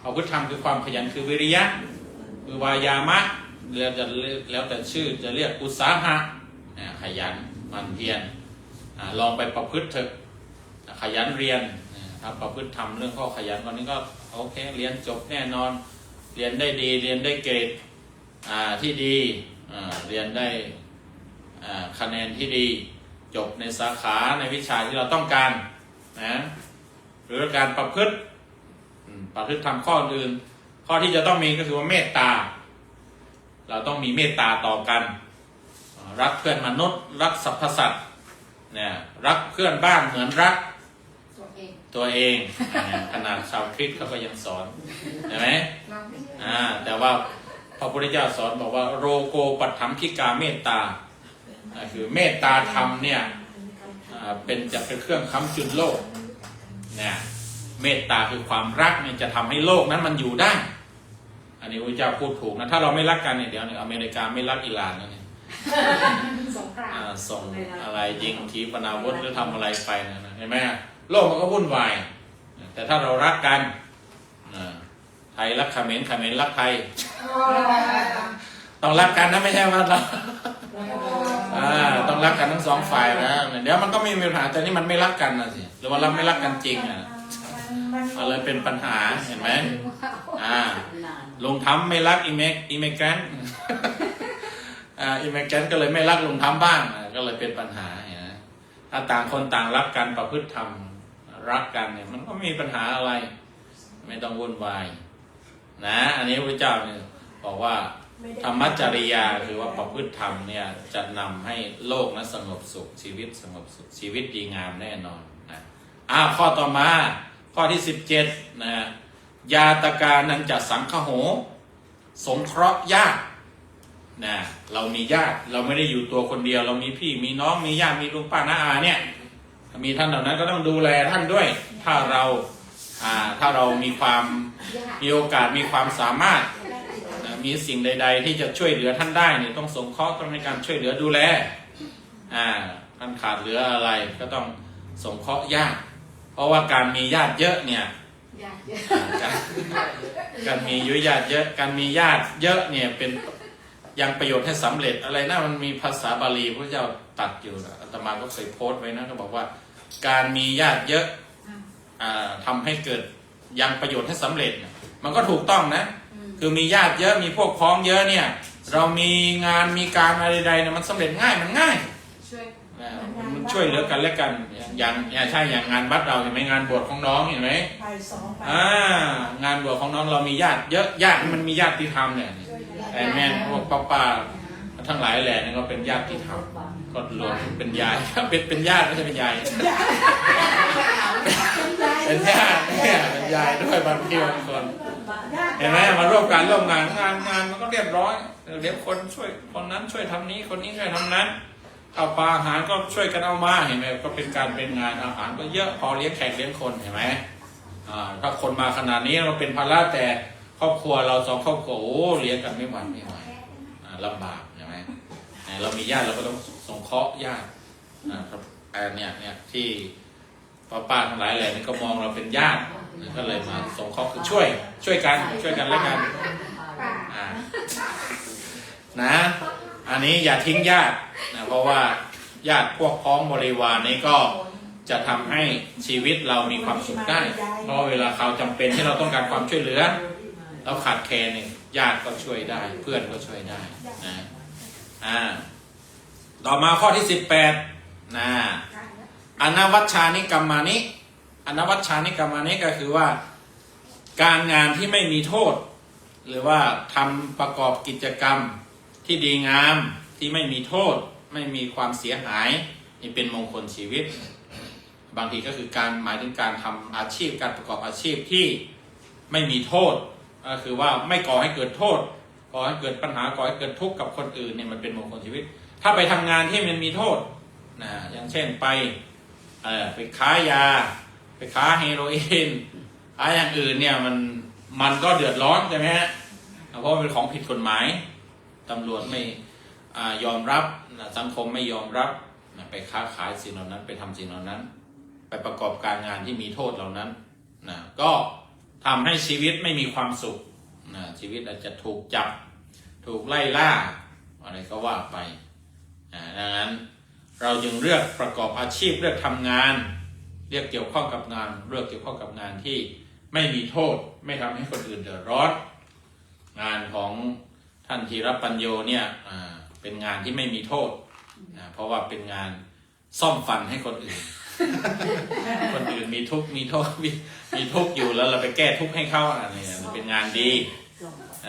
ประพฤติธรรมคือความขยันคือวิริยะคือวายามะแล้วแต่ชื่อจะเรียกอุตสาหะขยันหมั่นเพียรลองไปประพฤติเถอะขยันเรียนถ้าประพฤติธรรมเรื่องข้อขยันตอนนี้ก็โอเคเรียนจบแน่นอนเรียนได้ดีเรียนได้เกรดที่ดีเรียนได้คะแนนที่ดีจบในสาขาในวิชาที่เราต้องการนะหรือการประพฤติทำข้ออื่นข้อที่จะต้องมีก็คือว่าเมตตาเราต้องมีเมตตาต่อกันรักเพื่อนมนุษย์รักสรรพสัตว์เนี่ยรักเพื่อนบ้านเหมือนรักตัวเองขนาดชาวคริสต์เขาก็ยังสอนเห็นไหมแต่ว่าพระพุทธเจ้าสอนบอกว่าโรโกปัฏฐัมภิกาเมตตาคือเมตตาธรรมเนี่ยจะเป็นเครื่องค้ำจุนโลกเนี่ยเมตตาคือความรักเนี่ยจะทำให้โลกนั้นมันอยู่ได้อันนี้พระเจ้าพูดถูกนะถ้าเราไม่รักกันเนี่ยเดี๋ยวอเมริกาไม่รักอิหร่านนะเนี่ยส่งอะไรยิงขีปนาวุธหรือทำอะไรไปนะเห็นไหมโลกมันก็วุ่นวายแต่ถ้าเรารักกันไทยรักเขมรเขมรรักไทยต้องรักกันนะไม่ใช่ว่าเราต้องรักกันทั้งสองฝ่ายนะเดี๋ยวมันก็มีปัญหาแต่นี่มันไม่รักกันนะสิหรือว่าเราไม่รักกันจริงเลยเป็นปัญหาเห็นไหมลุงทำไม่รักอิเมแกรนอิเมแกรนก็เลยไม่รักลุงทำบ้างก็เลยเป็นปัญหาถ้าต่างคนต่างรักกันประพฤติธรรมรักกันเนี่ยมันก็มีปัญหาอะไรไม่ต้องวุ่นวายนะอันนี้พระเจ้าเนี่ยบอกว่าธรรมจริยาคือว่าประพฤติธรรมเนี่ยจะนำให้โลกนั้นสงบสุขชีวิตสงบสุขชีวิตดีงามแน่นอนนะข้อต่อมาข้อที่17นะยาตกานันจะสังคโหสงเคราะห์ญาตินะเรามีญาติเราไม่ได้อยู่ตัวคนเดียวเรามีพี่มีน้องมีญาติมีลุงป้าน้าอาเนี่ยมีท่านเหล่านั้นก็ต้องดูแลท่านด้วยถ้าเรามีโอกาสมีความสามารถมีสิ่งใดๆที่จะช่วยเหลือท่านได้เนี่ยต้องสงเคราะห์ต้องให้การช่วยเหลือดูแลท่านขาดเหลืออะไรก็ต้องสงเคราะห์ญาติเพราะว่าการมีญาติเยอะเนี่ยการมีญาติเยอะการมีญาติเยอะเนี่ยเป็นยังประโยชน์ให้สำเร็จอะไรนะมันมีภาษาบาลีพระเจ้าตัดอยู่อาตมาก็เคยโพสต์ไว้นะก็บอกว่าการมีญาติเยอะทำให้เกิดยังประโยชน์ให้สำเร็จมันก็ถูกต้องนะคือมีญาติเยอะมีพวกพ้องเยอะเนี่ยเรามีงานมีการอะไรใดๆเนี่ยมันสำเร็จง่ายมันง่ายมันช่วยเหลือกันและกันอย่างใช่อย่างงานวัดเราเห็นไหมงานบวชของน้องเห็นไหมงานบวชของน้องเรามีญาติเยอะญาติมันมีญาติธรรมเนี่ยแม่พวกป้าทั้งหลายแหล่นี่ก็เป็นญาติธรรมก็รวมเป็นยายเป็นญาติไม่ใช่เป็นยายเป็นญาติเนี่ยเป็นยายด้วยบางทีบางคนเห็นไหมมาร่วมกันร่วมงานมันก็เรียบร้อยเดี๋ยวคนช่วยคนนั้นช่วยทำนี้คนนี้ช่วยทำนั้นเอาปลาอาหารก็ช่วยกันเอามาเห็นไหมก็เป็นการเป็นงานอาหารก็เยอะพอเลี้ยงแขกเลี้ยงคนเห็นไหมถ้าคนมาขนาดนี้เราเป็นภาระแต่ครอบครัวเรา2 ครอบครัวเลี้ยงกันไม่หวั่นไม่ไหวลำบากใช่ไหมเรามีญาติเราก็ต้องสงเคราะห์ญาติเนี่ยที่ป้าทั้งหลายแหล่นี่ก็มองเราเป็นญาติก็เลยมาสงเคราะห์คือช่วยกันและกันนะอันนี้อย่าทิ้งญาตินะเพราะว่าญาติพวกพ้องบริวารนี้ก็จะทำให้ชีวิตเรามีความสุขได้เพราะเวลาเขาจำเป็นที่เราต้องการความช่วยเหลือเราขาดแคลนเนี่ยญาติก็ช่วยได้เพื่อนก็ช่วยได้นะต่อมาข้อที่18นะอนวัชชานิกรรมานิอนวัชชานิกรรมานิก็คือว่าการงานที่ไม่มีโทษหรือว่าทำประกอบกิจกรรมที่ดีงามที่ไม่มีโทษไม่มีความเสียหายนี่เป็นมงคลชีวิตบางทีก็คือการหมายถึงการทำอาชีพการประกอบอาชีพที่ไม่มีโทษก็คือว่าไม่ก่อให้เกิดโทษก่อให้เกิดปัญหาก่อให้เกิดทุกข์กับคนอื่นเนี่ยมันเป็นมงคลชีวิตถ้าไปทำงานที่มันมีโทษนะอย่างเช่นไปค้ายาไปค้าเฮโรอีนค้าอย่างอื่นเนี่ยมันก็เดือดร้อนใช่ไหมฮะเพราะเป็นของผิดกฎหมายตำรวจไม่ยอมรับสังคมไม่ยอมรับไปค้าขายสิ่งเหล่านั้นไปทำสิ่งเหล่านั้นไปประกอบการงานที่มีโทษเหล่านั้นนะก็ ทำให้ชีวิตไม่มีความสุขนะชีวิตอาจจะถูกจับถูกไล่ล่าอะไรก็ว่าไปดังนั้นเราจึงเลือกประกอบอาชีพเลือกทำงานเลือกเกี่ยวข้องกับงานเลือกเกี่ยวข้องกับงานที่ไม่มีโทษไม่ทำให้คนอื่นเดือดร้อนงานของท่านธีรปัญโยเนี่ยเป็นงานที่ไม่มีโทษเพราะว่าเป็นงานซ่อมฟันให้คนอื่น คนอื่นมีทุกข์มีโทษมีทุกข์อยู่แล้วเราไปแก้ทุกข์ให้เขาอะไรเนี่ยมันเป็นงานดี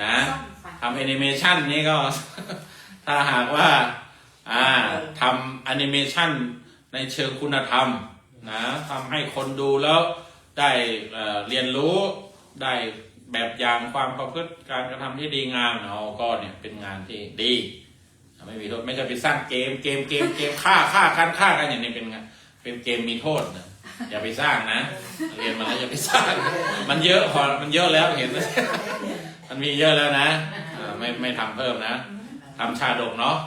นะทำแอนิเมชันนี้ก็ ถ้าหากว่าทำแอนิเมชันในเชิงคุณธรรมนะทำให้คนดูแล้วได้เรียนรู้ได้แบบอย่างความประพฤติการกระทำที่ดีงามก็เนี่ยเป็นงานที่ดีไม่มีโทษไม่ใช่ไปสร้างเกมฆ่ากันอย่างนี้เป็นเกมมีโทษนะอย่าไปสร้างนะเรียนมาแล้วอย่าไปสร้างมันเยอะพอมันเยอะแล้วเห็นไหมมันมีเยอะแล้วนะไม่ทำเพิ่มนะทำชาดกเนาะ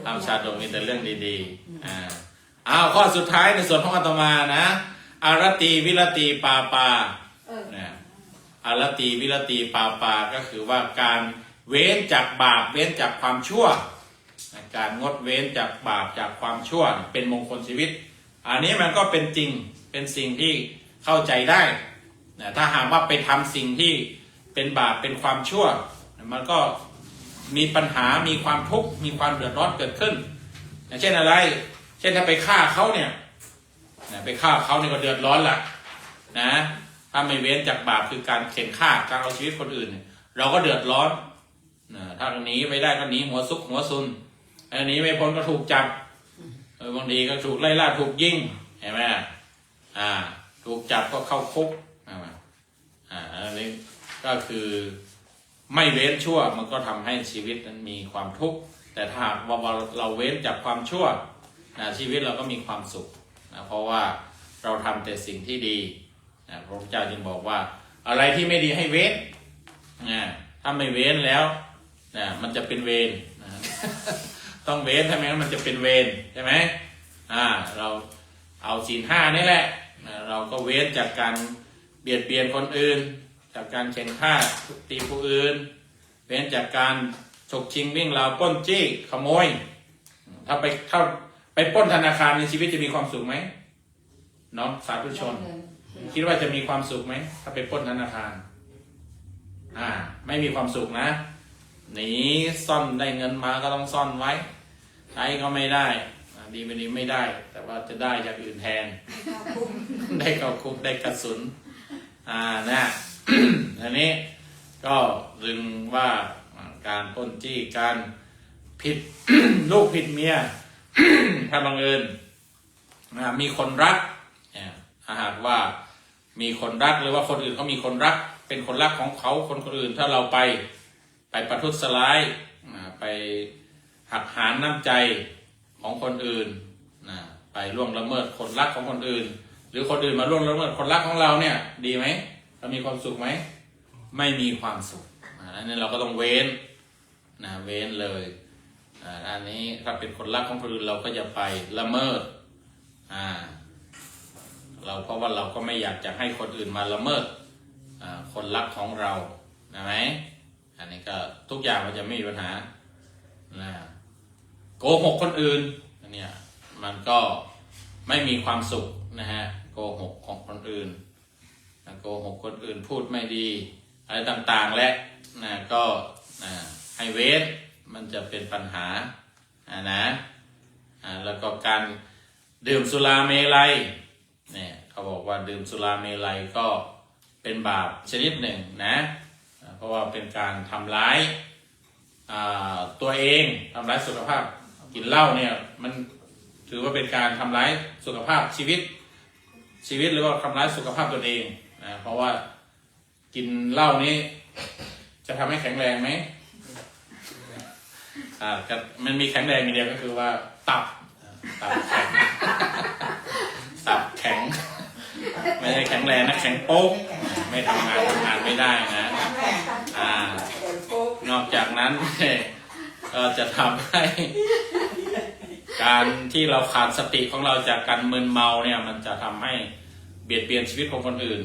ทำชาดกมีแต่เรื่องดีๆข้อสุดท้ายในส่วนของอาตมานะอารตีวิรตีปาปาอารตีวิรตีปาปาก็คือว่าการเว้นจากบาปเว้นจากความชั่วการงดเว้นจากบาปจากความชั่วเป็นมงคลชีวิตอันนี้มันก็เป็นจริงเป็นสิ่งที่เข้าใจได้ถ้าหากว่าไปทำสิ่งที่เป็นบาปเป็นความชั่วมันก็มีปัญหามีความทุกข์มีความเดือดร้อนเกิดขึ้นอย่างเช่นอะไรเช่นถ้าไปฆ่าเขาเนี่ยไปฆ่าเขาเนี่ยก็เดือดร้อนละนะถ้าไม่เว้นจากบาปคือการเข็นฆ่าการเอาชีวิตคนอื่นเราก็เดือดร้อนถ้าหนีไม่ได้ก็หนีหัวซุกหัวซุนหนีไม่พ้นก็ถูกจับบางทีก็ถูกไล่ล่าถูกยิงเห็นไหมถูกจับก็เข้าคุกอันนี้ก็คือไม่เว้นชั่วมันก็ทำให้ชีวิตนั้นมีความทุกข์แต่ถ้าว่าเราเว้นจากความชั่วชีวิตเราก็มีความสุขเพราะว่าเราทำแต่สิ่งที่ดีพระพุทธเจ้าจึงบอกว่าอะไรที่ไม่ดีให้เว้นถ้าไม่เว้นแล้วมันจะเป็นเวรต้องเว้นถ้าไม่งั้นมันจะเป็นเวรใช่ไหมเราเอาศีล 5นี่แหละเราก็เว้นจากการเบียดเบียนคนอื่นจากการเข็นฆ่าทุบตีผู้อื่นเว้นจากการฉกชิงวิ่งราวปล้นจี้ขโมยถ้าไปปล้นธนาคารในชีวิตจะมีความสุขไหมน้องสาธุชนคิดว่าจะมีความสุขไหมถ้าไปปล้นธนาคารไม่มีความสุขนะหนีซ่อนได้เงินมาก็ต้องซ่อนไว้ใช้ก็ไม่ได้ดีไม่ดีไม่ได้แต่ว่าจะได้จากอื่นแทนได้เข้าคุกได้กระสุนอันนี้ก็ลึงว่าการปล้นจี้การผิด ลูกผิดเมีย ถ้าบังเอิญมีคนรักหากว่ามีคนรักหรือว่าคนอื่นเขามีคนรักเป็นคนรักของเขาคนอื่นถ้าเราไปประทุษร้ายไปหักหานน้ำใจของคนอื่นไปล่วงละเมิดคนรักของคนอื่นหรือคนอื่นมาล่วงละเมิดคนรักของเราเนี่ยดีไหมเรามีความสุขไหมไม่มีความสุขอันนี้เราก็ต้องเว้นเว้นเลยอันนี้ถ้าเป็นคนรักของคนอื่นเราก็จะไปละเมิดเราเพราะว่าเราก็ไม่อยากจะให้คนอื่นมาละเมิดคนรักของเรานะไหมอันนี้ก็ทุกอย่างมันจะไม่มีปัญหาโกหกคนอื่นเนี่ยมันก็ไม่มีความสุขนะฮะโกหกของคนอื่นโกหกคนอื่นพูดไม่ดีอะไรต่างๆและก็ให้เว้นมันจะเป็นปัญหาแล้วก็การดื่มสุราเมลัยเนี่ยเขาบอกว่าดื่มสุราเมลัยก็เป็นบาปชนิดหนึ่งนะเพราะว่าเป็นการทำร้ายตัวเองทำร้ายสุขภาพกินเหล้าเนี่ยมันถือว่าเป็นการทำร้ายสุขภาพชีวิตหรือว่าทำร้ายสุขภาพตัวเองนะเพราะว่ากินเหล้านี้จะทำให้แข็งแรงไหมมันมีแข็งแรงอย่างเดียวก็คือว่าตับแข็ง ตับแข็งไม่ใช่แข็งแรงนะแข็งโป๊กไม่ทำงานไม่ได้นะนอกจากนั้นก็จะทำให้การที่เราขาดสติของเราจากการมึนเมาเนี่ยมันจะทำให้เบียดเบียนชีวิตของคนอื่น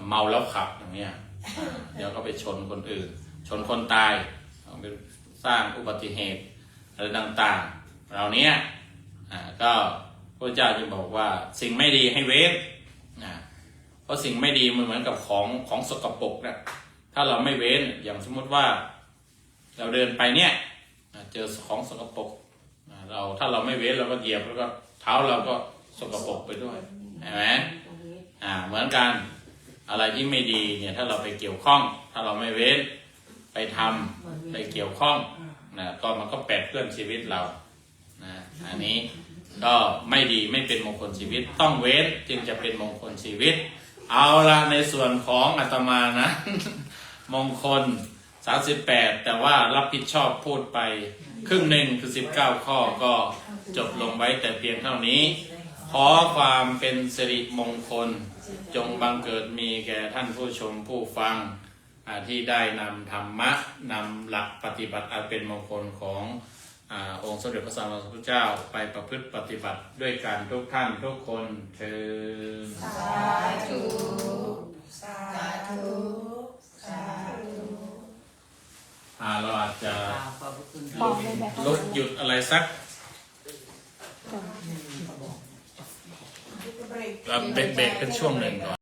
เมาแล้วขับอย่างเงี้ยเดี๋ยวก็ไปชนคนอื่น ชนคนตายไปสร้างอุบัติเหตุอะไรต่างๆเหล่านี้ก็พระเจ้าจะบอกว่าสิ่งไม่ดีให้เว้นเพราะสิ่งไม่ดีมันเหมือนกับของสกปรกนะถ้าเราไม่เว้นอย่างสมมติว่าเราเดินไปเนี่ยเจอของสกปรกถ้าเราไม่เว้นเราก็เหยียบแล้วก็เท้าเราก็สกปรกไปด้วยเห็นไหมเหมือนกันอะไรที่ไม่ดีเนี่ยถ้าเราไปเกี่ยวข้องถ้าเราไม่เว้นไปทำไปเกี่ยวข้องก็มันก็แปดเปื้อนชีวิตเราอันนี้ก็ไม่ดีไม่เป็นมงคลชีวิตต้องเว้นจึงจะเป็นมงคลชีวิตเอาละในส่วนของอาตมานะ มงคล38แต่ว่ารับผิดชอบพูดไปครึ่งหนึ่งคือ19ข้อก็จบลงไว้แต่เพียงเท่านี้ขอความเป็นสิริมงคลจงบังเกิดมีแก่ท่านผู้ชมผู้ฟังที่ได้นำธรรมะนำหลักปฏิบัติอันเป็นมงคลขององค์สมเด็จพระสัมมาสัมพุทธเจ้าไปประพฤติปฏิบัติด้วยกันทุกท่านทุกคนเชิญ สาธุสาธุสาธุ เราอาจจะ บอกเลยแบบ ลดหยุดอะไรสัก เบรก เบรกเป็นช่วงหนึ่งก่อน